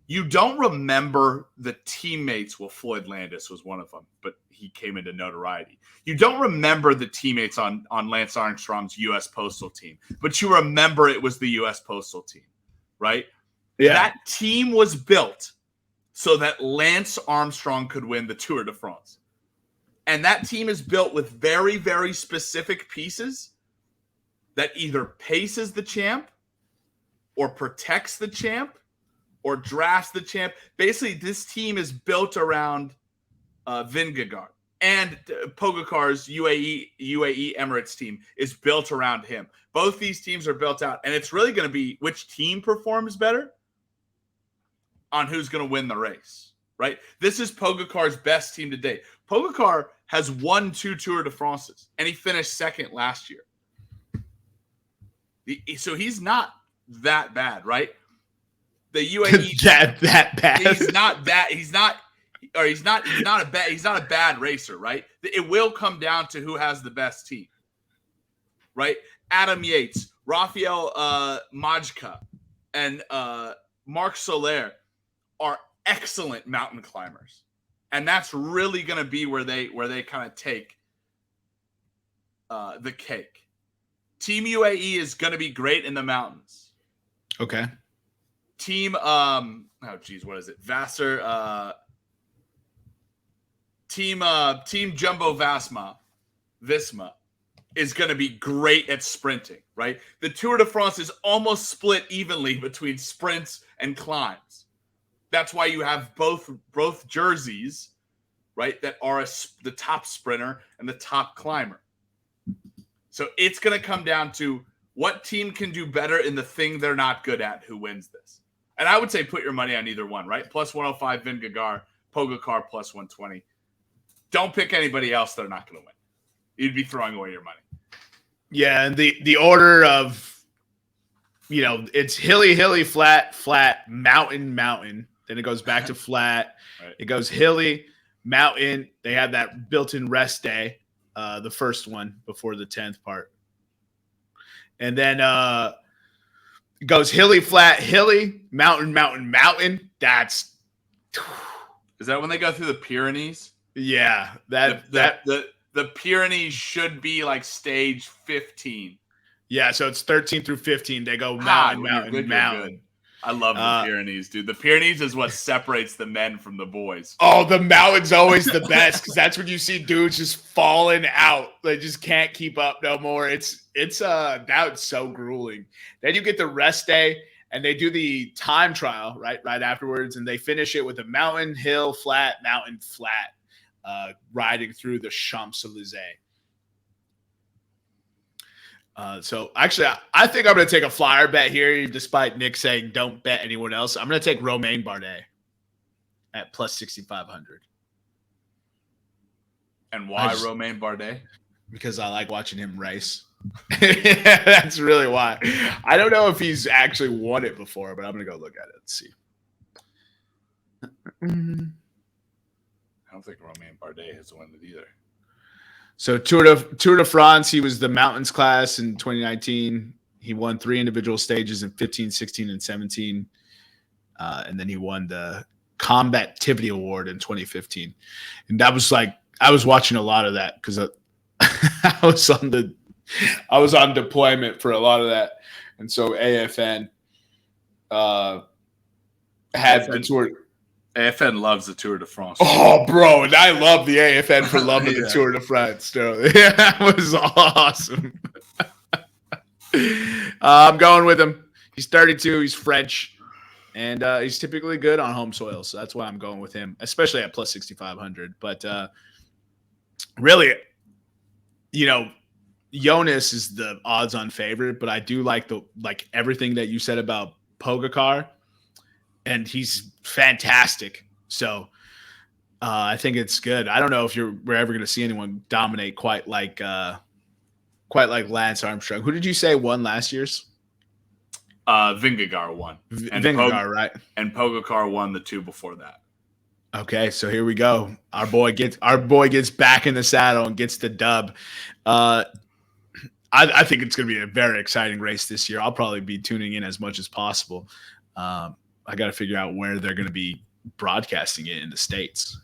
you don't remember the teammates. Well, Floyd Landis was one of them, but he came into notoriety. You don't remember the teammates on Lance Armstrong's U.S. Postal team, but you remember it was the U.S. Postal team, right? Yeah. That team was built so that Lance Armstrong could win the Tour de France. And that team is built with very, very specific pieces that either paces the champ or protects the champ or drafts the champ. Basically, this team is built around Vingegaard. And Pogacar's UAE Emirates team is built around him. Both these teams are built out. And it's really going to be which team performs better on who's going to win the race, right? This is Pogacar's best team to date. Pogacar has won 2 Tour de France's, and he finished second last year. So he's not that bad, right? The UAE that bad. He's not a bad racer, right? It will come down to who has the best team, right? Adam Yates, Rafael Majka, and Marc Soler are excellent mountain climbers, and that's really going to be where they kind of take the cake. Team UAE is going to be great in the mountains. Okay. Team what is it? Vassar Team Jumbo Visma is going to be great at sprinting, right? The Tour de France is almost split evenly between sprints and climbs. That's why you have both jerseys, right, that are the top sprinter and the top climber. So it's going to come down to what team can do better in the thing they're not good at, who wins this. And I would say put your money on either one, right? Plus 105 Vingegaard, Pogacar plus 120. Don't pick anybody else they're not going to win. You'd be throwing away your money. Yeah, and the order of, it's hilly, flat, mountain. Then it goes back to flat. Right. It goes hilly, mountain. They have that built-in rest day, the first one before the 10th part. And then it goes hilly, flat, hilly, mountain. That's is that when they go through the Pyrenees? Yeah, the Pyrenees should be like stage 15. Yeah, so it's 13 through 15. They go mountain. I love the Pyrenees, dude. The Pyrenees is what separates the men from the boys. Oh, the mountain's always the best because that's when you see dudes just falling out. They just can't keep up no more. It's that's so grueling. Then you get the rest day, and they do the time trial right afterwards, and they finish it with a mountain, hill, flat, mountain, flat, riding through the Champs-Élysées. So actually, I think I'm going to take a flyer bet here, despite Nick saying don't bet anyone else. I'm going to take Romain Bardet at plus 6,500. And why Romain Bardet? Because I like watching him race. That's really why. I don't know if he's actually won it before, but I'm going to go look at it and see. I don't think Romain Bardet has won it either. So Tour de France, he was the mountains class in 2019. He won 3 individual stages in 15, 16, and 17. And then he won the Combativity Award in 2015. And that was like, I was watching a lot of that because I was on deployment for a lot of that. And so AFN had the tour. AFN loves the Tour de France. Oh, bro, and I love the AFN for loving the Tour de France. So, yeah, that was awesome. I'm going with him. He's 32. He's French, and he's typically good on home soil. So that's why I'm going with him, especially at plus 6,500. But really, Jonas is the odds-on favorite, but I do like everything that you said about Pogacar. And he's fantastic. So I think it's good. I don't know if we're ever going to see anyone dominate quite like Lance Armstrong. Who did you say won last year's? Vingegaard won. Vingegaard, right? And Pogacar won the 2 before that. Okay, so here we go. Our boy gets back in the saddle and gets the dub. I think it's going to be a very exciting race this year. I'll probably be tuning in as much as possible. I got to figure out where they're going to be broadcasting it in the States.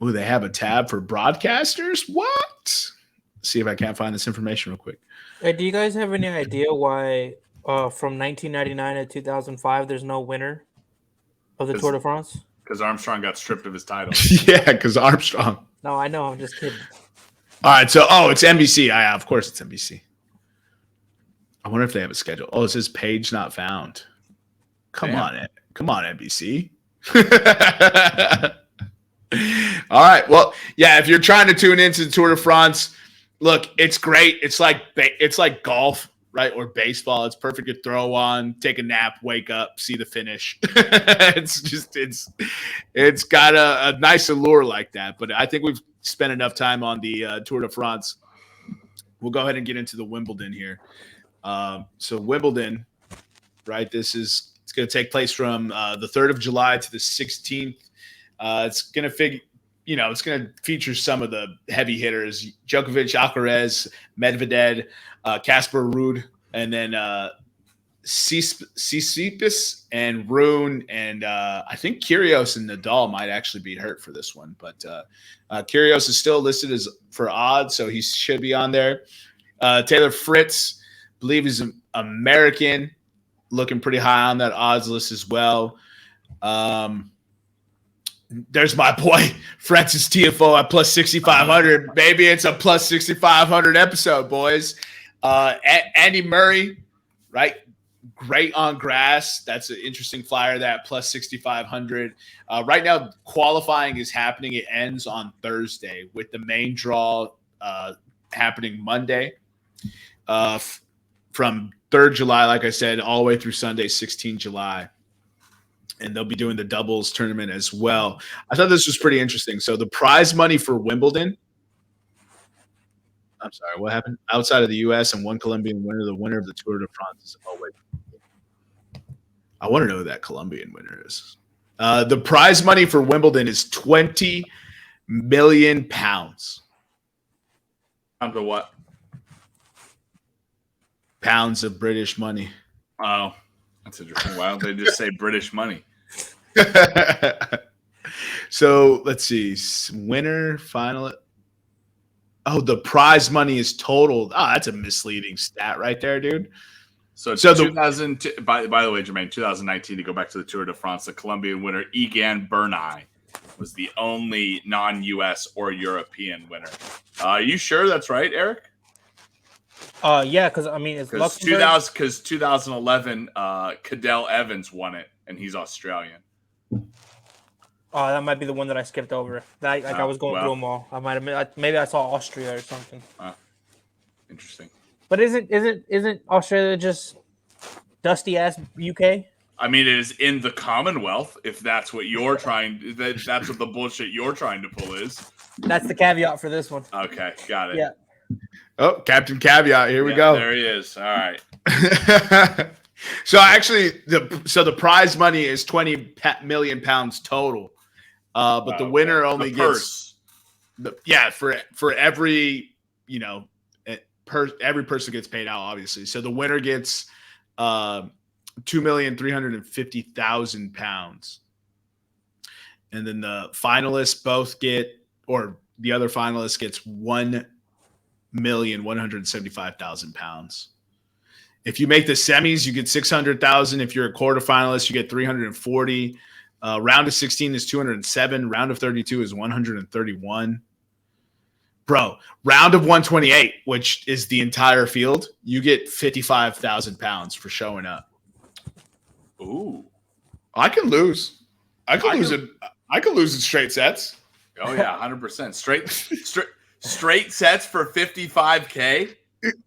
Oh, they have a tab for broadcasters? What? See if I can't find this information real quick. Hey, do you guys have any idea why from 1999 to 2005 there's no winner of the Tour de France? Because Armstrong got stripped of his title. Yeah, because Armstrong. No, I know. I'm just kidding. All right, so it's NBC. Yeah, of course it's NBC. I wonder if they have a schedule. Oh, it says page not found. Come on, NBC. All right. Well, yeah, if you're trying to tune into the Tour de France, look, it's great. It's like golf, right? Or baseball. It's perfect to throw on, take a nap, wake up, see the finish. It's got a nice allure like that. But I think we've spent enough time on the Tour de France. We'll go ahead and get into the Wimbledon here. So Wimbledon, right? It's going to take place from the 3rd of July to the 16th. It's going to feature some of the heavy hitters: Djokovic, Alcaraz, Medvedev, Casper Ruud, and then Tsitsipas and Rune, and I think Kyrgios and Nadal might actually be hurt for this one. But Kyrgios is still listed as for odds, so he should be on there. Taylor Fritz, I believe he's an American, looking pretty high on that odds list as well. There's my boy Francis TFO at plus 6,500. Maybe it's a plus 6,500 episode, boys. Andy Murray, right? Great on grass. That's an interesting flyer, that plus 6,500. Right now, qualifying is happening. It ends on Thursday with the main draw happening Monday from 3rd July, like I said, all the way through Sunday, 16 July. And they'll be doing the doubles tournament as well. I thought this was pretty interesting. So the prize money for Wimbledon, I'm sorry, what happened? Outside of the U.S. and one Colombian winner, the winner of the Tour de France. Oh, wait. I want to know who that Colombian winner is. The prize money for Wimbledon is 20 million pounds. Pounds of what? Pounds of British money. Oh, that's interesting. Why don't they just say British money? So let's see. Winner, final. Oh, the prize money is totaled. Oh, that's a misleading stat right there, dude. So 2000. By the way, Jermaine, 2019. To go back to the Tour de France, the Colombian winner Egan Bernal was the only non-U.S. or European winner. Are you sure that's right, Eric? Yeah, because I mean, it's Luxembourg. Because 2011, Cadel Evans won it, and he's Australian. Oh, that might be the one that I skipped over. I was going through them all. I might have maybe I saw Austria or something. Interesting. But isn't Australia just dusty ass UK? I mean, it is in the Commonwealth. If that's what you're trying, that's what the bullshit you're trying to pull is. That's the caveat for this one. Okay, got it. Yeah. Oh, Captain Caveat. Here we go. There he is. All right. So actually, the prize money is 20 million pounds total, but the winner only gets for every every person gets paid out, obviously. So the winner gets 2,350,000 pounds, and then the finalists both get, or the other finalist gets 1,175,000 pounds. If you make the semis, you get 600,000. If you're a quarterfinalist, you get 340. Round of 16 is 207. Round of 32 is 131. Bro, round of 128, which is the entire field, you get 55,000 pounds for showing up. Ooh, I can lose. I could lose it in straight sets. Oh yeah, 100%. Straight sets for 55K.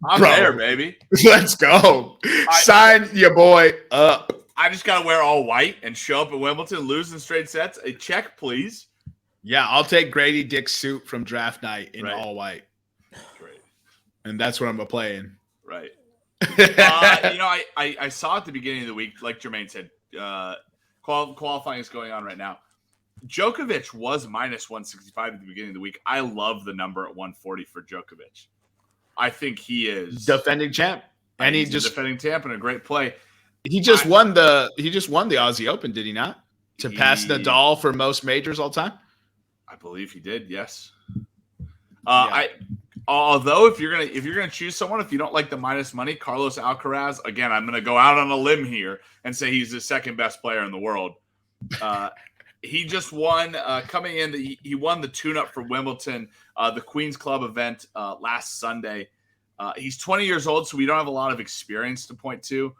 I'm there, baby. Let's go. Sign your boy up. I just gotta wear all white and show up at Wimbledon, lose in straight sets. A check, please. Yeah, I'll take Grady Dick's suit from draft night in all white. Great. And that's what I'm playing. Right. I saw at the beginning of the week, like Jermaine said, qualifying is going on right now. Djokovic was minus 165 at the beginning of the week. I love the number at 140 for Djokovic. I think he is defending champ. And he's just defending champ and a great play. He just won the Aussie Open, did he not? To pass Nadal for most majors all time? I believe he did, yes. Although if you're gonna choose someone, if you don't like the minus money, Carlos Alcaraz, again, I'm gonna go out on a limb here and say he's the second best player in the world. He just won coming in. He won the tune-up for Wimbledon, the Queen's Club event last Sunday. He's 20 years old, so we don't have a lot of experience to point to.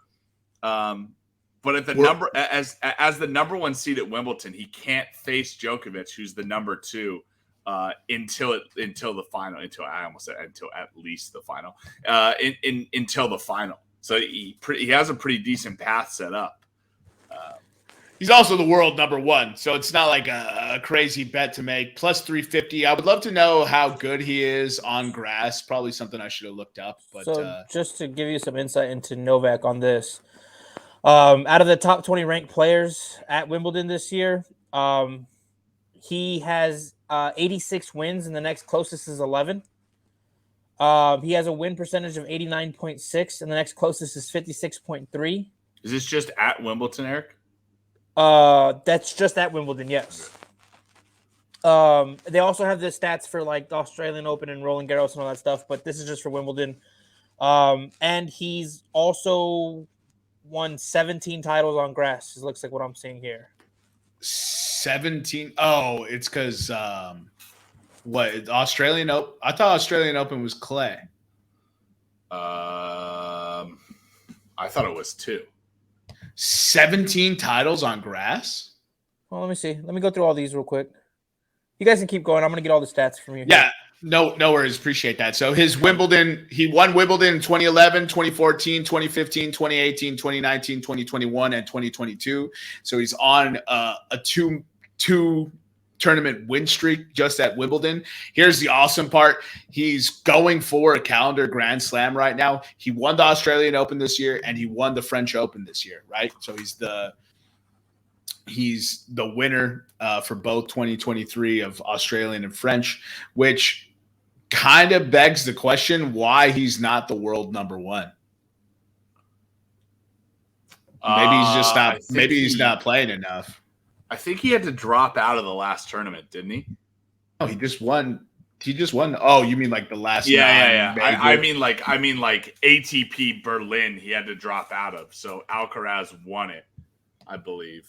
But at the the number one seed at Wimbledon, he can't face Djokovic, who's the number two, until the final. Until at least the final. Until the final. So he has a pretty decent path set up. He's also the world number one, so it's not like a crazy bet to make. Plus 350. I would love to know how good he is on grass. Probably something I should have looked up. But just to give you some insight into Novak on this, out of the top 20 ranked players at Wimbledon this year, he has 86 wins, and the next closest is 11. He has a win percentage of 89.6, and the next closest is 56.3. Is this just at Wimbledon, Eric? That's just at Wimbledon, yes. They also have the stats for like the Australian Open and Roland Garros and all that stuff, but this is just for Wimbledon. And he's also won 17 titles on grass. It looks like what I'm seeing here. 17. Oh, it's because Australian Open? I thought Australian Open was clay. I thought it was 2. 17 titles on grass? Well, let me see. Let me go through all these real quick. You guys can keep going. I'm going to get all the stats from you. Yeah, no worries. Appreciate that. So his Wimbledon, he won Wimbledon in 2011, 2014, 2015, 2018, 2019, 2021, and 2022. So he's on a two tournament win streak just at Wimbledon. Here's the awesome part. He's going for a calendar Grand Slam right now. He won the Australian Open this year, and he won the French Open this year, right? So he's the winner for both 2023 of Australian and French, which kind of begs the question why he's not the world number one. Maybe he's just not. Maybe he's not playing enough. I think he had to drop out of the last tournament, didn't he? Oh, he just won He just won. Oh, you mean like the last? Yeah. I mean like ATP Berlin. He had to drop out of. So Alcaraz won it, I believe.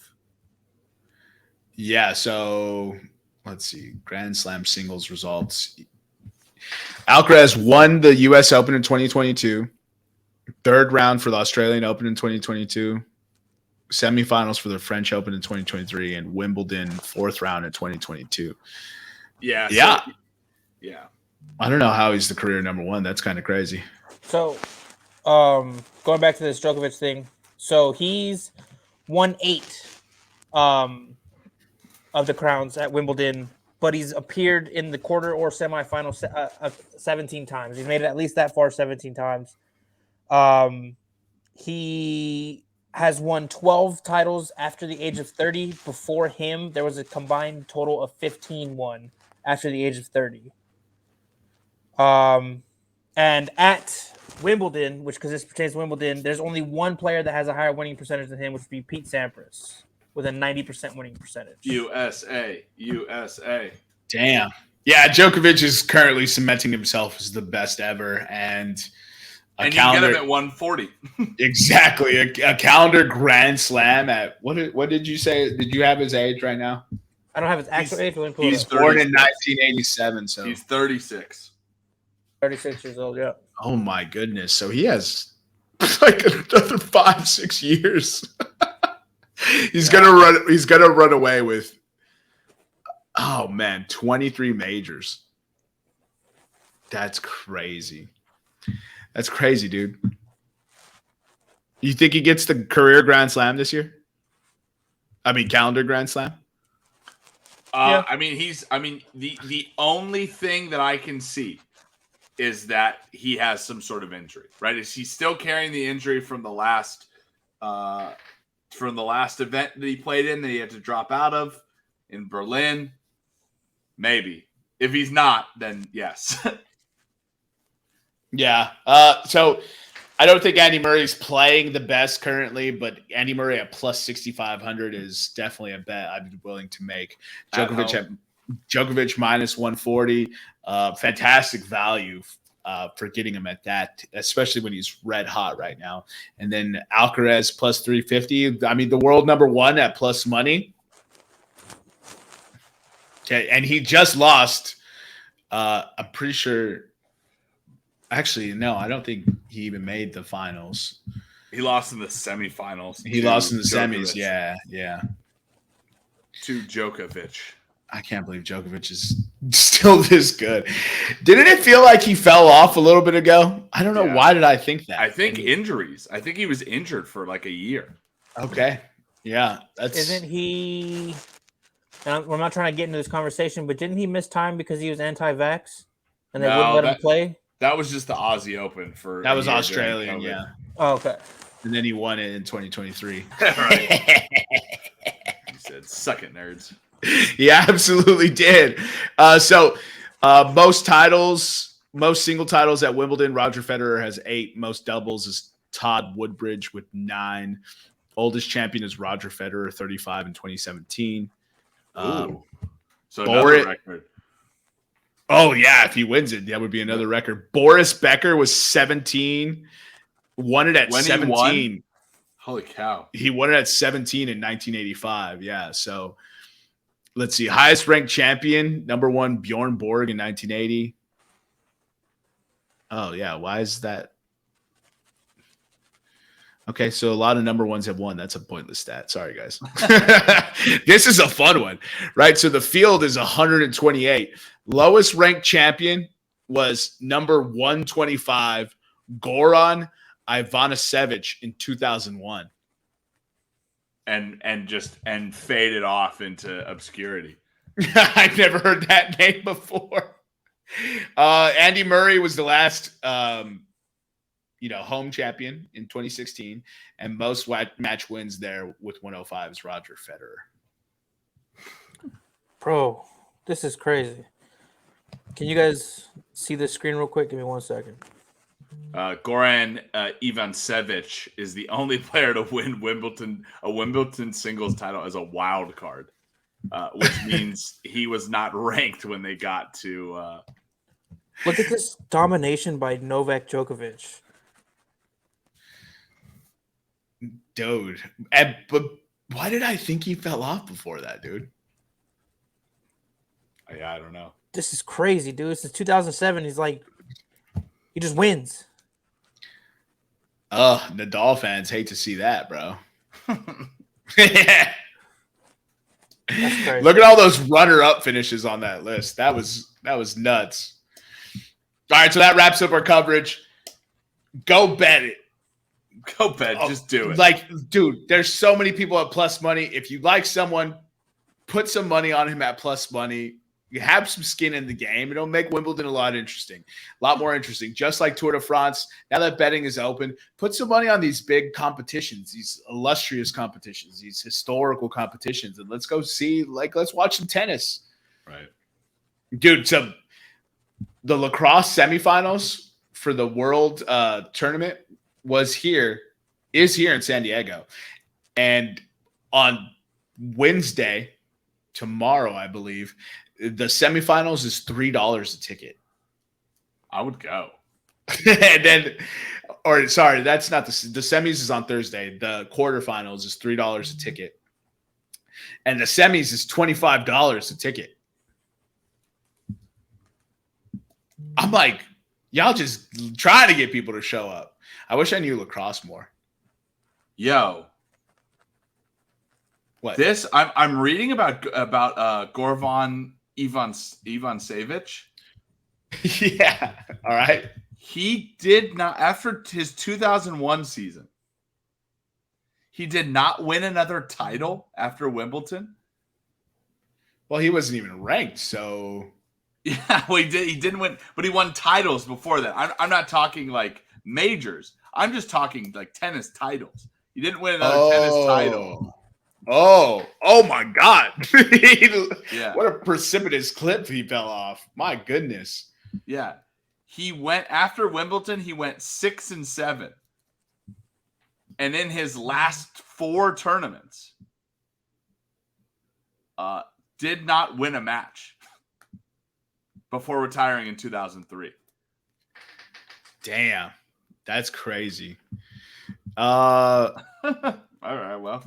Yeah. So let's see. Grand Slam singles results. Alcaraz won the U.S. Open in 2022. Third round for the Australian Open in 2022. Semifinals for the French Open in 2023, and Wimbledon fourth round in 2022. Yeah. Yeah. Yeah. I don't know how he's the career number one. That's kind of crazy. So, going back to this Djokovic thing, so he's won 8 of the crowns at Wimbledon, but he's appeared in the quarter or semifinal 17 times. He's made it at least that far 17 times. He has won 12 titles after the age of 30. Before him, there was a combined total of 15 won after the age of 30. And at Wimbledon, which because this pertains to Wimbledon, there's only one player that has a higher winning percentage than him, which would be Pete Sampras with a 90% winning percentage. USA. Damn. Yeah, Djokovic is currently cementing himself as the best ever, and you get him at 140. Exactly, a calendar Grand Slam at what did you say? Did you have his age right now? I don't have his actual age. He's born in 1987, so he's 36. 36 years old, yeah. Oh my goodness. So he has like another 5-6 years. He's gonna run away with 23 majors. That's crazy. That's crazy, dude. You think he gets the career Grand Slam this year? I mean calendar Grand Slam? Yeah. The only thing that I can see is that he has some sort of injury, right? Is he still carrying the injury from the last event that he played in that he had to drop out of in Berlin? Maybe. If he's not, then yes. Yeah. So I don't think Andy Murray's playing the best currently, but Andy Murray at plus 6,500 is definitely a bet I'd be willing to make. Djokovic minus 140. Fantastic value for getting him at that, especially when he's red hot right now. And then Alcaraz plus 350. I mean, the world number one at plus money. Okay, and he just lost. I'm pretty sure. Actually, no, I don't think he even made the finals. He lost in the semifinals. He lost in the semis. Yeah. To Djokovic. I can't believe Djokovic is still this good. Didn't it feel like he fell off a little bit ago? I don't know. Yeah. Why did I think that? I think injuries. I think he was injured for like a year. Okay. Yeah. Isn't he? We're not trying to get into this conversation, but didn't he miss time because he was anti-vax and they wouldn't let him play? That was just the Aussie Open for. That was Australian, yeah. Oh, okay. And then he won it in 2023. Right. He said, "Suck it, nerds." He absolutely did. So most single titles at Wimbledon, Roger Federer has 8. Most doubles is Todd Woodbridge with 9. Oldest champion is Roger Federer, 35 in 2017. So another record. Oh, yeah. If he wins it, that would be another record. Boris Becker was 17. Won it at 17. Holy cow. He won it at 17 in 1985. Yeah. So let's see. Highest ranked champion, number 1, Bjorn Borg in 1980. Oh, yeah. Why is that? Okay, so a lot of number ones have won. That's a pointless stat. Sorry, guys. This is a fun one, right? So the field is 128. Lowest ranked champion was number 125, Goran Ivanisevic in 2001. And faded off into obscurity. I've never heard that name before. Andy Murray was the last home champion in 2016, and most match wins there with 105 is Roger Federer. Bro, this is crazy. Can you guys see this screen real quick? Give me 1 second. Goran Ivanisevic is the only player to win a Wimbledon singles title as a wild card, which means he was not ranked when they got to Look at this domination by Novak Djokovic. Dude. But why did I think he fell off before that, dude? Yeah, I don't know. This is crazy, dude. Since 2007, he just wins. Nadal fans hate to see that, bro. Yeah. That's crazy. Look at all those runner-up finishes on that list. That was nuts. All right, so that wraps up our coverage. Go bet it. Go bet. Just do it. Like, dude, there's so many people at plus money. If you like someone, put some money on him at plus money. You have some skin in the game. It'll make Wimbledon a lot more interesting. Just like Tour de France, now that betting is open, put some money on these big competitions, these illustrious competitions, these historical competitions, and let's go see. Let's watch some tennis, right, dude? So the lacrosse semifinals for the World Tournament is here in San Diego, and on Wednesday, tomorrow, I believe. The semifinals is $3 a ticket. I would go. And then, that's not the semis is on Thursday. The quarterfinals is $3 a ticket. And the semis is $25 a ticket. I'm like, y'all just trying to get people to show up. I wish I knew lacrosse more. Yo. What? This I'm reading about Gorvan Ivanisevic. Yeah. All right. He did not, after his 2001 season, he did not win another title after Wimbledon. Well, he wasn't even ranked, so yeah, well, he didn't win, but he won titles before that. I'm not talking like majors. I'm just talking like tennis titles. He didn't win another tennis title. Oh my God. Yeah. What a precipitous clip he fell off. My goodness. Yeah. He went after Wimbledon, he went 6-7. And in his last 4 tournaments, did not win a match before retiring in 2003. Damn. That's crazy. All right, well.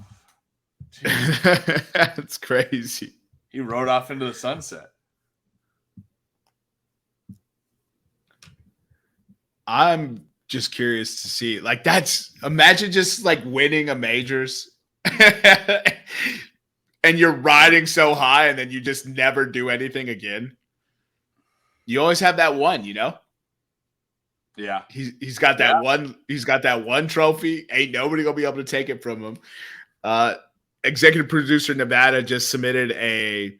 That's crazy. He rode off into the sunset. I'm just curious to see. Imagine just winning a majors and you're riding so high and then you just never do anything again. You always have that one, Yeah. He's got that one. He's got that one trophy. Ain't nobody gonna be able to take it from him. Executive producer Nevada just submitted a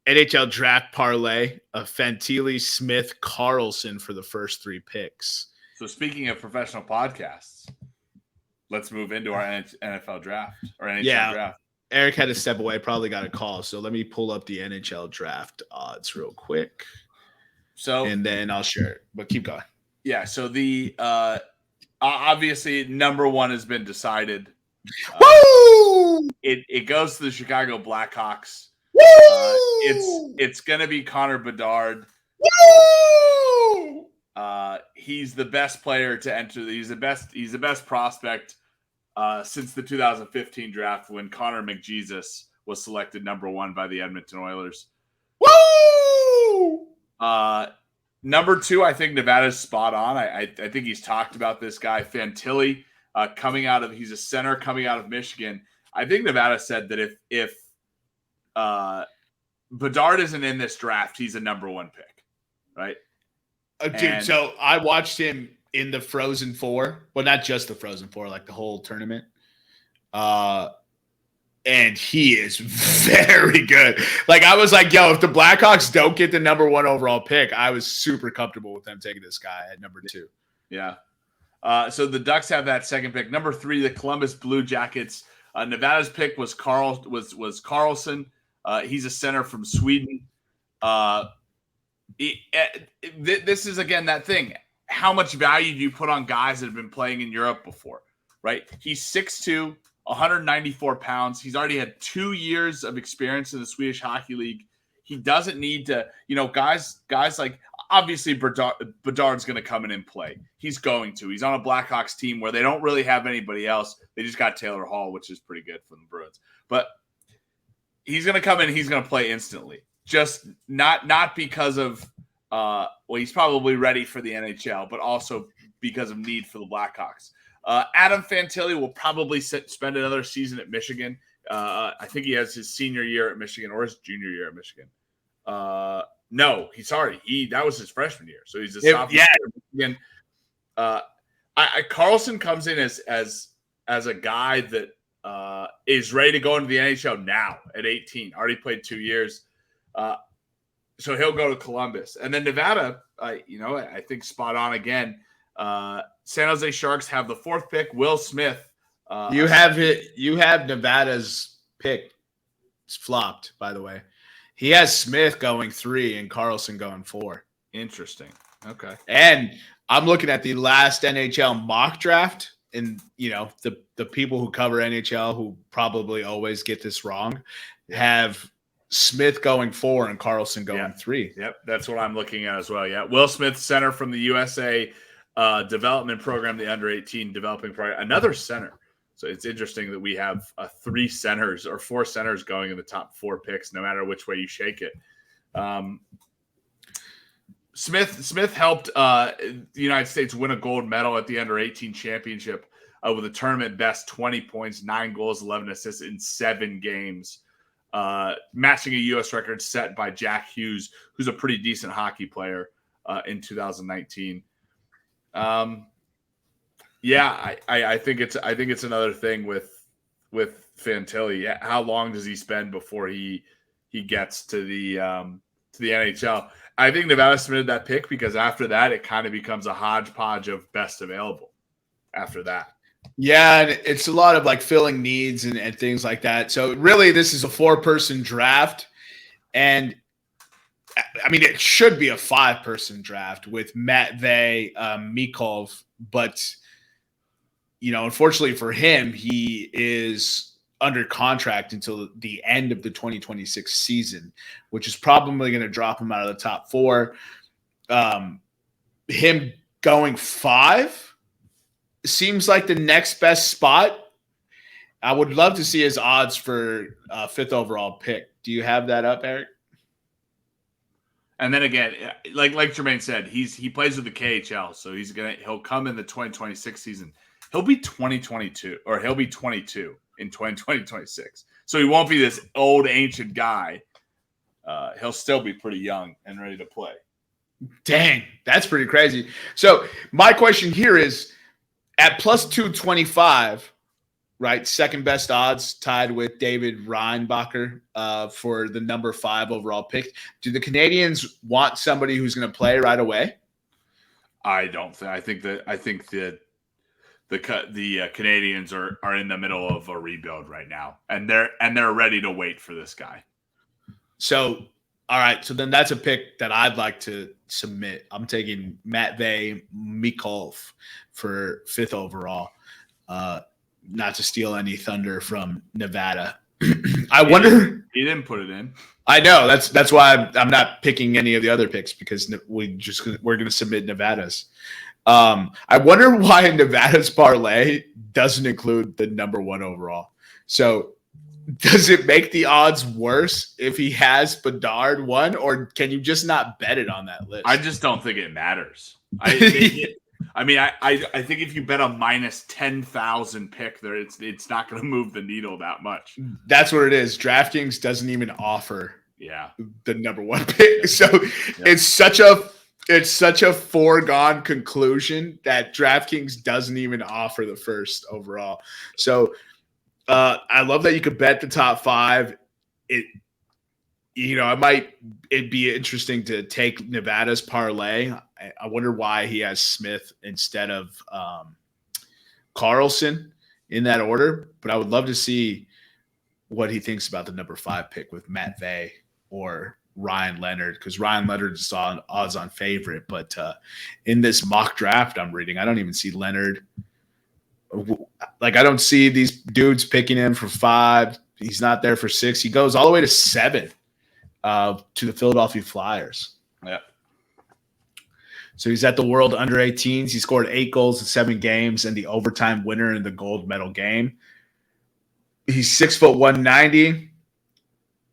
NHL draft parlay of Fantilli, Smith, Carlson for the first 3 picks. So speaking of professional podcasts, let's move into our NFL draft or NHL draft. Eric had to step away, probably got a call. So let me pull up the NHL draft odds real quick. And then I'll share it. But keep going. Yeah. So the obviously number 1 has been decided. Woo! It goes to the Chicago Blackhawks. Woo! It's gonna be Connor Bedard. Woo! He's the best player to enter. He's the best prospect since the 2015 draft when Connor McJesus was selected number 1 by the Edmonton Oilers. Woo! Number 2, I think Nevada's spot on. I think he's talked about this guy Fantilli he's a center coming out of Michigan. I think Nevada said that if Bedard isn't in this draft, he's a number 1 pick, right? Dude, so I watched him in the Frozen Four. Well, not just the Frozen Four, like the whole tournament. And he is very good. I was like, yo, if the Blackhawks don't get the number 1 overall pick, I was super comfortable with them taking this guy at number 2. Yeah. So the Ducks have that second pick. Number 3, the Columbus Blue Jackets. Nevada's pick was Carlson. He's a center from Sweden. This is, again, that thing. How much value do you put on guys that have been playing in Europe before, right? He's 6'2", 194 pounds. He's already had 2 years of experience in the Swedish Hockey League. He doesn't need to, guys like obviously Bedard's going to come in and play. He's going to. He's on a Blackhawks team where they don't really have anybody else. They just got Taylor Hall, which is pretty good for the Bruins. But he's going to come in. He's going to play instantly. Just not because of he's probably ready for the NHL, but also because of need for the Blackhawks. Adam Fantilli will probably spend another season at Michigan. I think he has his senior year at Michigan or his junior year at Michigan. No, that was his freshman year, so he's a sophomore. Yeah. Michigan. Carlson comes in as a guy that is ready to go into the NHL now at 18. Already played 2 years, so he'll go to Columbus, and then Nevada. I think spot on again. San Jose Sharks have the 4th pick. Will Smith. You have Nevada's pick. It's flopped, by the way. He has Smith going 3 and Carlson going 4. Interesting. Okay. And I'm looking at the last NHL mock draft, and the people who cover NHL who probably always get this wrong have Smith going 4 and Carlson going 3. Yep, that's what I'm looking at as well. Yeah, Will Smith, center from the USA development program, the under-18 developing program, another center. So it's interesting that we have 3 centers or 4 centers going in the top 4 picks, no matter which way you shake it. Smith helped the United States win a gold medal at the under-18 championship with a tournament best 20 points, 9 goals, 11 assists in 7 games, matching a U.S. record set by Jack Hughes, who's a pretty decent hockey player in 2019. I think it's another thing with Fantilli. How long does he spend before he gets to the NHL? I think Nevada submitted that pick because after that it kind of becomes a hodgepodge of best available. After that, yeah, and it's a lot of like filling needs and things like that. So really, this is a 4-person draft, and I mean it should be a 5-person draft with Matvey, Mikov, but. Unfortunately for him, he is under contract until the end of the 2026 season, which is probably going to drop him out of the top 4. Him going 5 seems like the next best spot. I would love to see his odds for 5th overall pick. Do you have that up, Eric? And then again, like Jermaine said, he plays with the KHL, so he'll come in the 2026 season. He'll be 2022, or he'll be 22 in 2026. So he won't be this old, ancient guy. He'll still be pretty young and ready to play. Dang, that's pretty crazy. So my question here is, at plus 225, right, second best odds, tied with David Reinbacher for the number 5 overall pick. Do the Canadians want somebody who's going to play right away? I don't think. I think that the Canadians are in the middle of a rebuild right now, and they're ready to wait for this guy. So, all right. So then that's a pick that I'd like to submit. I'm taking Matvey Mikov for 5th overall. Not to steal any thunder from Nevada. I wonder. He didn't put it in. I know. That's why I'm not picking any of the other picks, because we're going to submit Nevada's. I wonder why Nevada's parlay doesn't include the number 1 overall. So does it make the odds worse if he has Bedard 1, or can you just not bet it on that list? I just don't think it matters. I think if you bet a minus 10,000 pick there, it's not going to move the needle that much. That's what it is. DraftKings doesn't even offer the number 1 pick. So it's such a foregone conclusion that DraftKings doesn't even offer the 1st overall. So I love that you could bet the top 5. It'd be interesting to take Nevada's parlay. I wonder why he has Smith instead of Carlson in that order. But I would love to see what he thinks about the number 5 pick with Matvey or Ryan Leonard, because Ryan Leonard is odds on favorite. But in this mock draft I'm reading, I don't even see Leonard. Like, I don't see these dudes picking him for 5. He's not there for 6. He goes all the way to 7 to the Philadelphia Flyers. Yeah. So he's at the World Under-18s. He scored 8 goals in 7 games and the overtime winner in the gold medal game. He's 6'1", 190.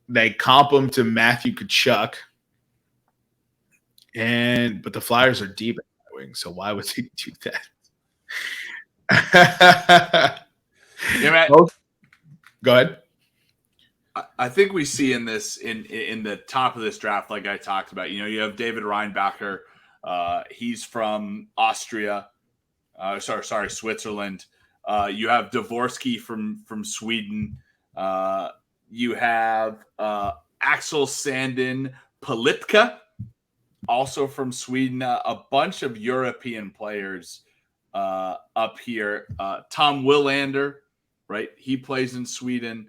They comp him to Matthew Tkachuk. But the Flyers are deep at that wing, so why would they do that? Yeah, man. Go ahead. I think we see in this in the top of this draft, like I talked about, you have David Reinbacher. He's from Austria. Switzerland. You have Dvorsky from Sweden. You have Axel Sandin Politka, also from Sweden. A bunch of European players up here. Tom Willander, right? He plays in Sweden.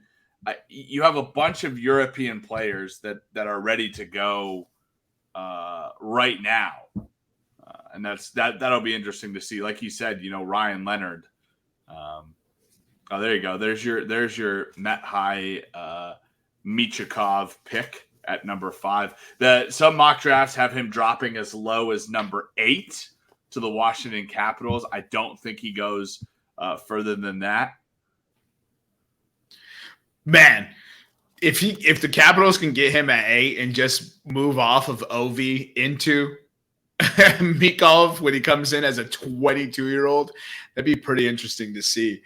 You have a bunch of European players that are ready to go right now. And that'll be interesting to see. Like you said, Ryan Leonard. There you go. There's your Met High Michikov pick at number 5. Some mock drafts have him dropping as low as number 8 to the Washington Capitals. I don't think he goes further than that. Man, if the Capitals can get him at 8 and just move off of Ovi into Mikov when he comes in as a 22-year-old, that'd be pretty interesting to see.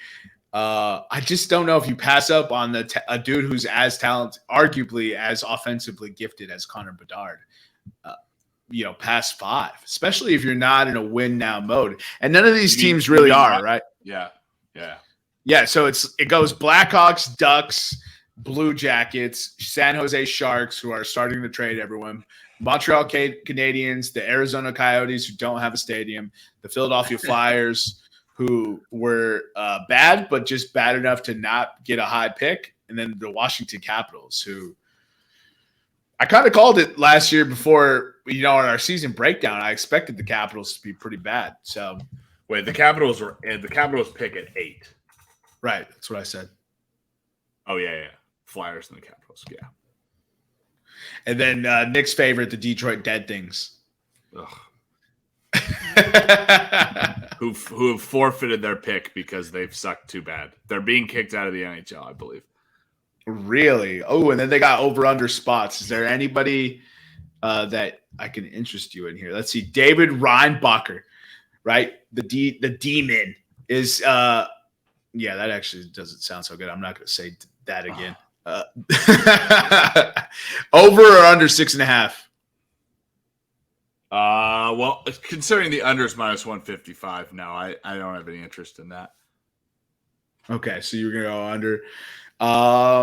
I just don't know if you pass up on a dude who's as talented, arguably as offensively gifted as Connor Bedard, past 5, especially if you're not in a win now mode. And none of these teams really are, right? Yeah. So it goes Blackhawks, Ducks, Blue Jackets, San Jose Sharks, who are starting to trade everyone, Montreal Canadiens, the Arizona Coyotes, who don't have a stadium, the Philadelphia Flyers, who were bad, but just bad enough to not get a high pick, and then the Washington Capitals, who I kind of called it last year before, in our season breakdown. I expected the Capitals to be pretty bad. So wait, the Capitals pick at 8. Right, that's what I said. Oh yeah. Flyers and the Capitals, yeah. And then Nick's favorite, the Detroit Dead Things. who have forfeited their pick because they've sucked too bad. They're being kicked out of the NHL, I believe. Really? Oh, and then they got over-under spots. Is there anybody that I can interest you in here? Let's see. David Reinbacher, right? The demon is yeah, that actually doesn't sound so good. I'm not going to say that again. Over or under 6.5? Well, considering the unders minus 155, no, I don't have any interest in that. Okay, so you're gonna go under.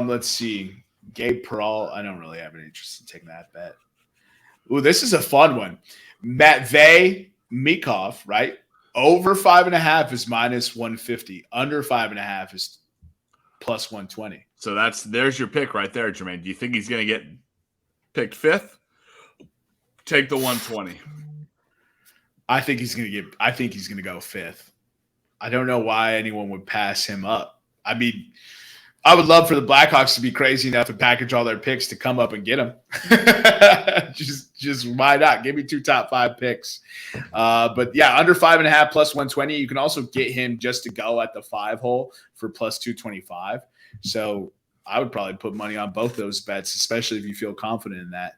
Let's see. Gabe Pearl, I don't really have any interest in taking that bet. Ooh, this is a fun one. Matvey Mikov, right? Over 5.5 is minus 150. Under 5.5 is plus 120. So there's your pick right there, Jermaine. Do you think he's gonna get picked 5th? Take the 120. I think he's gonna go 5th. I don't know why anyone would pass him up. I mean, I would love for the Blackhawks to be crazy enough to package all their picks to come up and get him. just why not? Give me 2 top 5 picks. But yeah, under 5.5 plus 120. You can also get him just to go at the 5 hole for plus 225. So I would probably put money on both those bets, especially if you feel confident in that.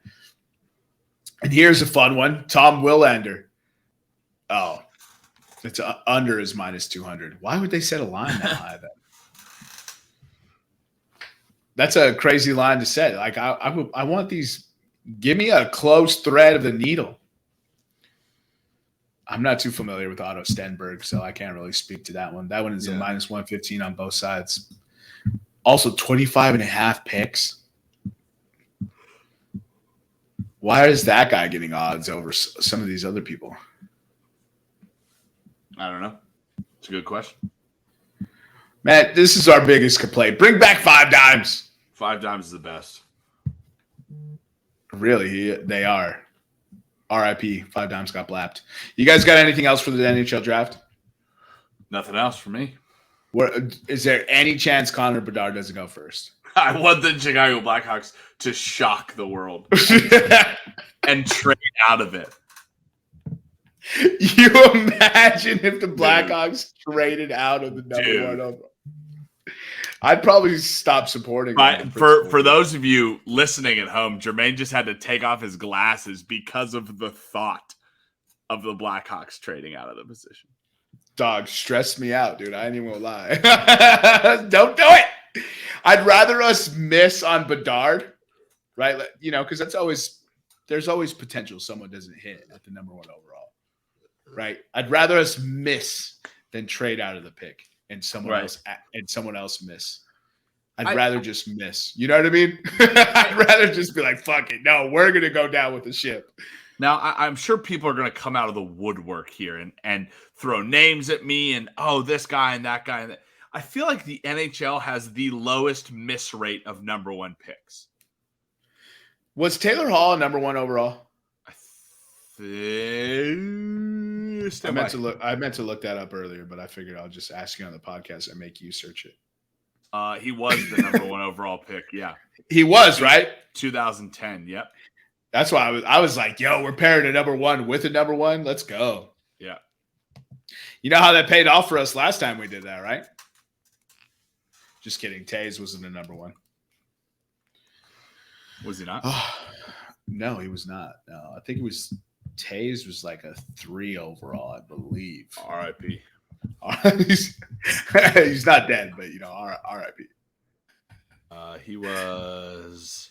And here's a fun one. Tom Willander. Oh, it's under is minus 200. Why would they set a line that high then? That's a crazy line to set. Like I want these. Give me a close thread of the needle. I'm not too familiar with Otto Stenberg, so I can't really speak to that one. That one is a minus 115 on both sides. Also, 25.5 picks. Why is that guy getting odds over some of these other people? I don't know. It's a good question. Matt, this is our biggest complaint. Bring back 5 dimes. 5 dimes is the best. Really, they are. RIP, 5 dimes got blapped. You guys got anything else for the NHL draft? Nothing else for me. Is there any chance Connor Bedard doesn't go first? I want the Chicago Blackhawks to shock the world and trade out of it. You imagine if the Blackhawks traded out of the number one overall. I'd probably stop supporting them. For those of you listening at home, Jermaine just had to take off his glasses because of the thought of the Blackhawks trading out of the position. Dog, stressed me out, dude. I ain't even gonna lie. Don't do it. I'd rather us miss on Bedard, right? Because there's always potential someone doesn't hit at the number one overall, right? I'd rather us miss than trade out of the pick and someone else miss. I'd rather just miss. You know what I mean? I'd rather just be like, fuck it. No, we're gonna go down with the ship. Now, I'm sure people are going to come out of the woodwork here and throw names at me and, this guy and that guy. I feel like the NHL has the lowest miss rate of number one picks. Was Taylor Hall number one overall? I meant to look that up earlier, but I figured I'll just ask you on the podcast and make you search it. He was the number one overall pick, yeah. He was, right? 2010, yep. That's why I was like, yo, we're pairing a number one with a number one. Let's go. Yeah. You know how that paid off for us last time we did that, right? Just kidding. Taze wasn't a number one. Was he not? No, he was not. No, I think it was Taze was like a 3 overall, I believe. R.I.P. He's not dead, but R.I.P. He was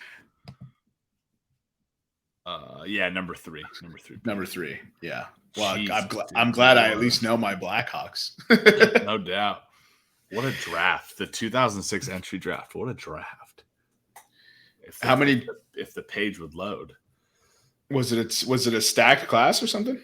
number 3. Number 3. Yeah. Well, I'm glad I at least know my Blackhawks. No doubt. What a draft. The 2006 entry draft. What a draft. If the page would load. Was it a stacked class or something?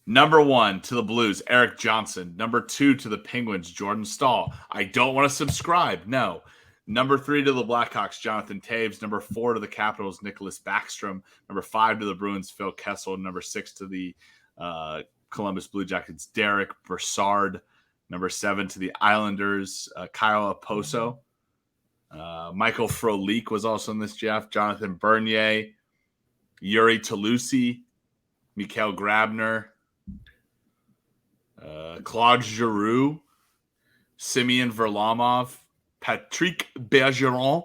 Number 1 to the Blues, Eric Johnson. Number 2 to the Penguins, Jordan Stahl. I don't want to subscribe. No. Number 3 to the Blackhawks, Jonathan Taves. Number 4 to the Capitals, Nicholas Backstrom. Number 5 to the Bruins, Phil Kessel. Number 6 to the Columbus Blue Jackets, Derek Brassard. Number 7 to the Islanders, Kyle Oposo. Michael Frolik was also in this draft. Jonathan Bernier, Yuri Toulouse, Mikhail Grabner, Claude Giroux, Simeon Varlamov, Patrick Bergeron.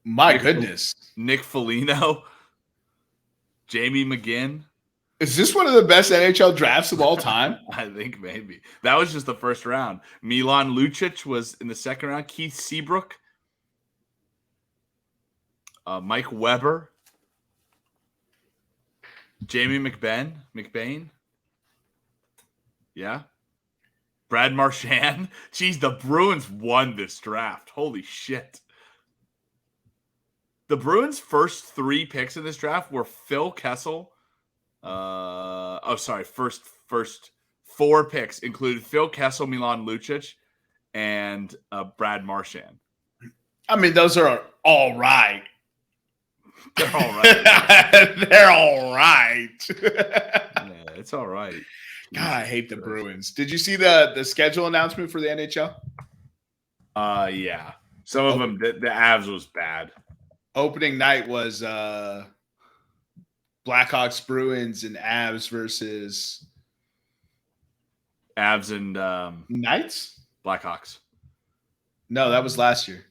My goodness. Nick Foligno, Jamie McGinn. Is this one of the best NHL drafts of all time? I think maybe. That was just the first round. Milan Lucic was in the second round. Keith Seabrook. Mike Weber. Jamie McBain. Yeah. Brad Marchand. Jeez, the Bruins won this draft. Holy shit. The Bruins' first 3 picks in this draft were Phil Kessel. First 4 picks included Phil Kessel, Milan Lucic, and Brad Marchand. I mean, those are all right. They're all right. They're all right. Yeah, it's all right. God, I hate the Bruins. Did you see the schedule announcement for the NHL? Yeah. Some of them, the Avs was bad. Opening night was Blackhawks, Bruins, and Avs versus Avs and Knights? Blackhawks. No, that was last year.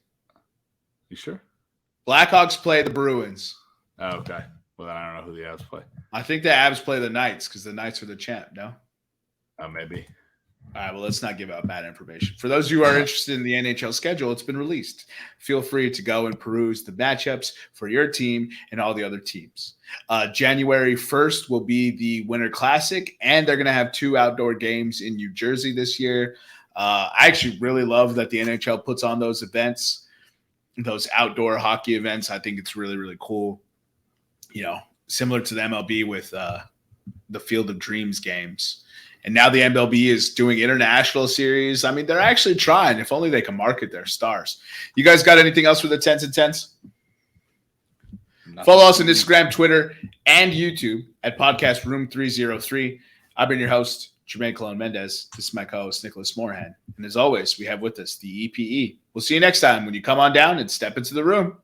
You sure? Blackhawks play the Bruins. Oh, okay. Well, I don't know who the Avs play. I think the Avs play the Knights because the Knights are the champ, no? Oh, maybe. All right, well, let's not give out bad information. For those of you who are interested in the NHL schedule, it's been released. Feel free to go and peruse the matchups for your team and all the other teams. January 1st will be the Winter Classic, and they're going to have 2 outdoor games in New Jersey this year. I actually really love that the NHL puts on those events, those outdoor hockey events. I think it's really, really cool. Similar to the MLB with the Field of Dreams games. And now the MLB is doing international series. I mean, they're actually trying. If only they can market their stars. You guys got anything else for the 10s and 10s? Nothing. Follow us on Instagram, Twitter, and YouTube at Podcast Room303. I've been your host, Jermaine Colon Mendez. This is my co-host, Nicholas Moorhan. And as always, we have with us the EPE. We'll see you next time when you come on down and step into the room.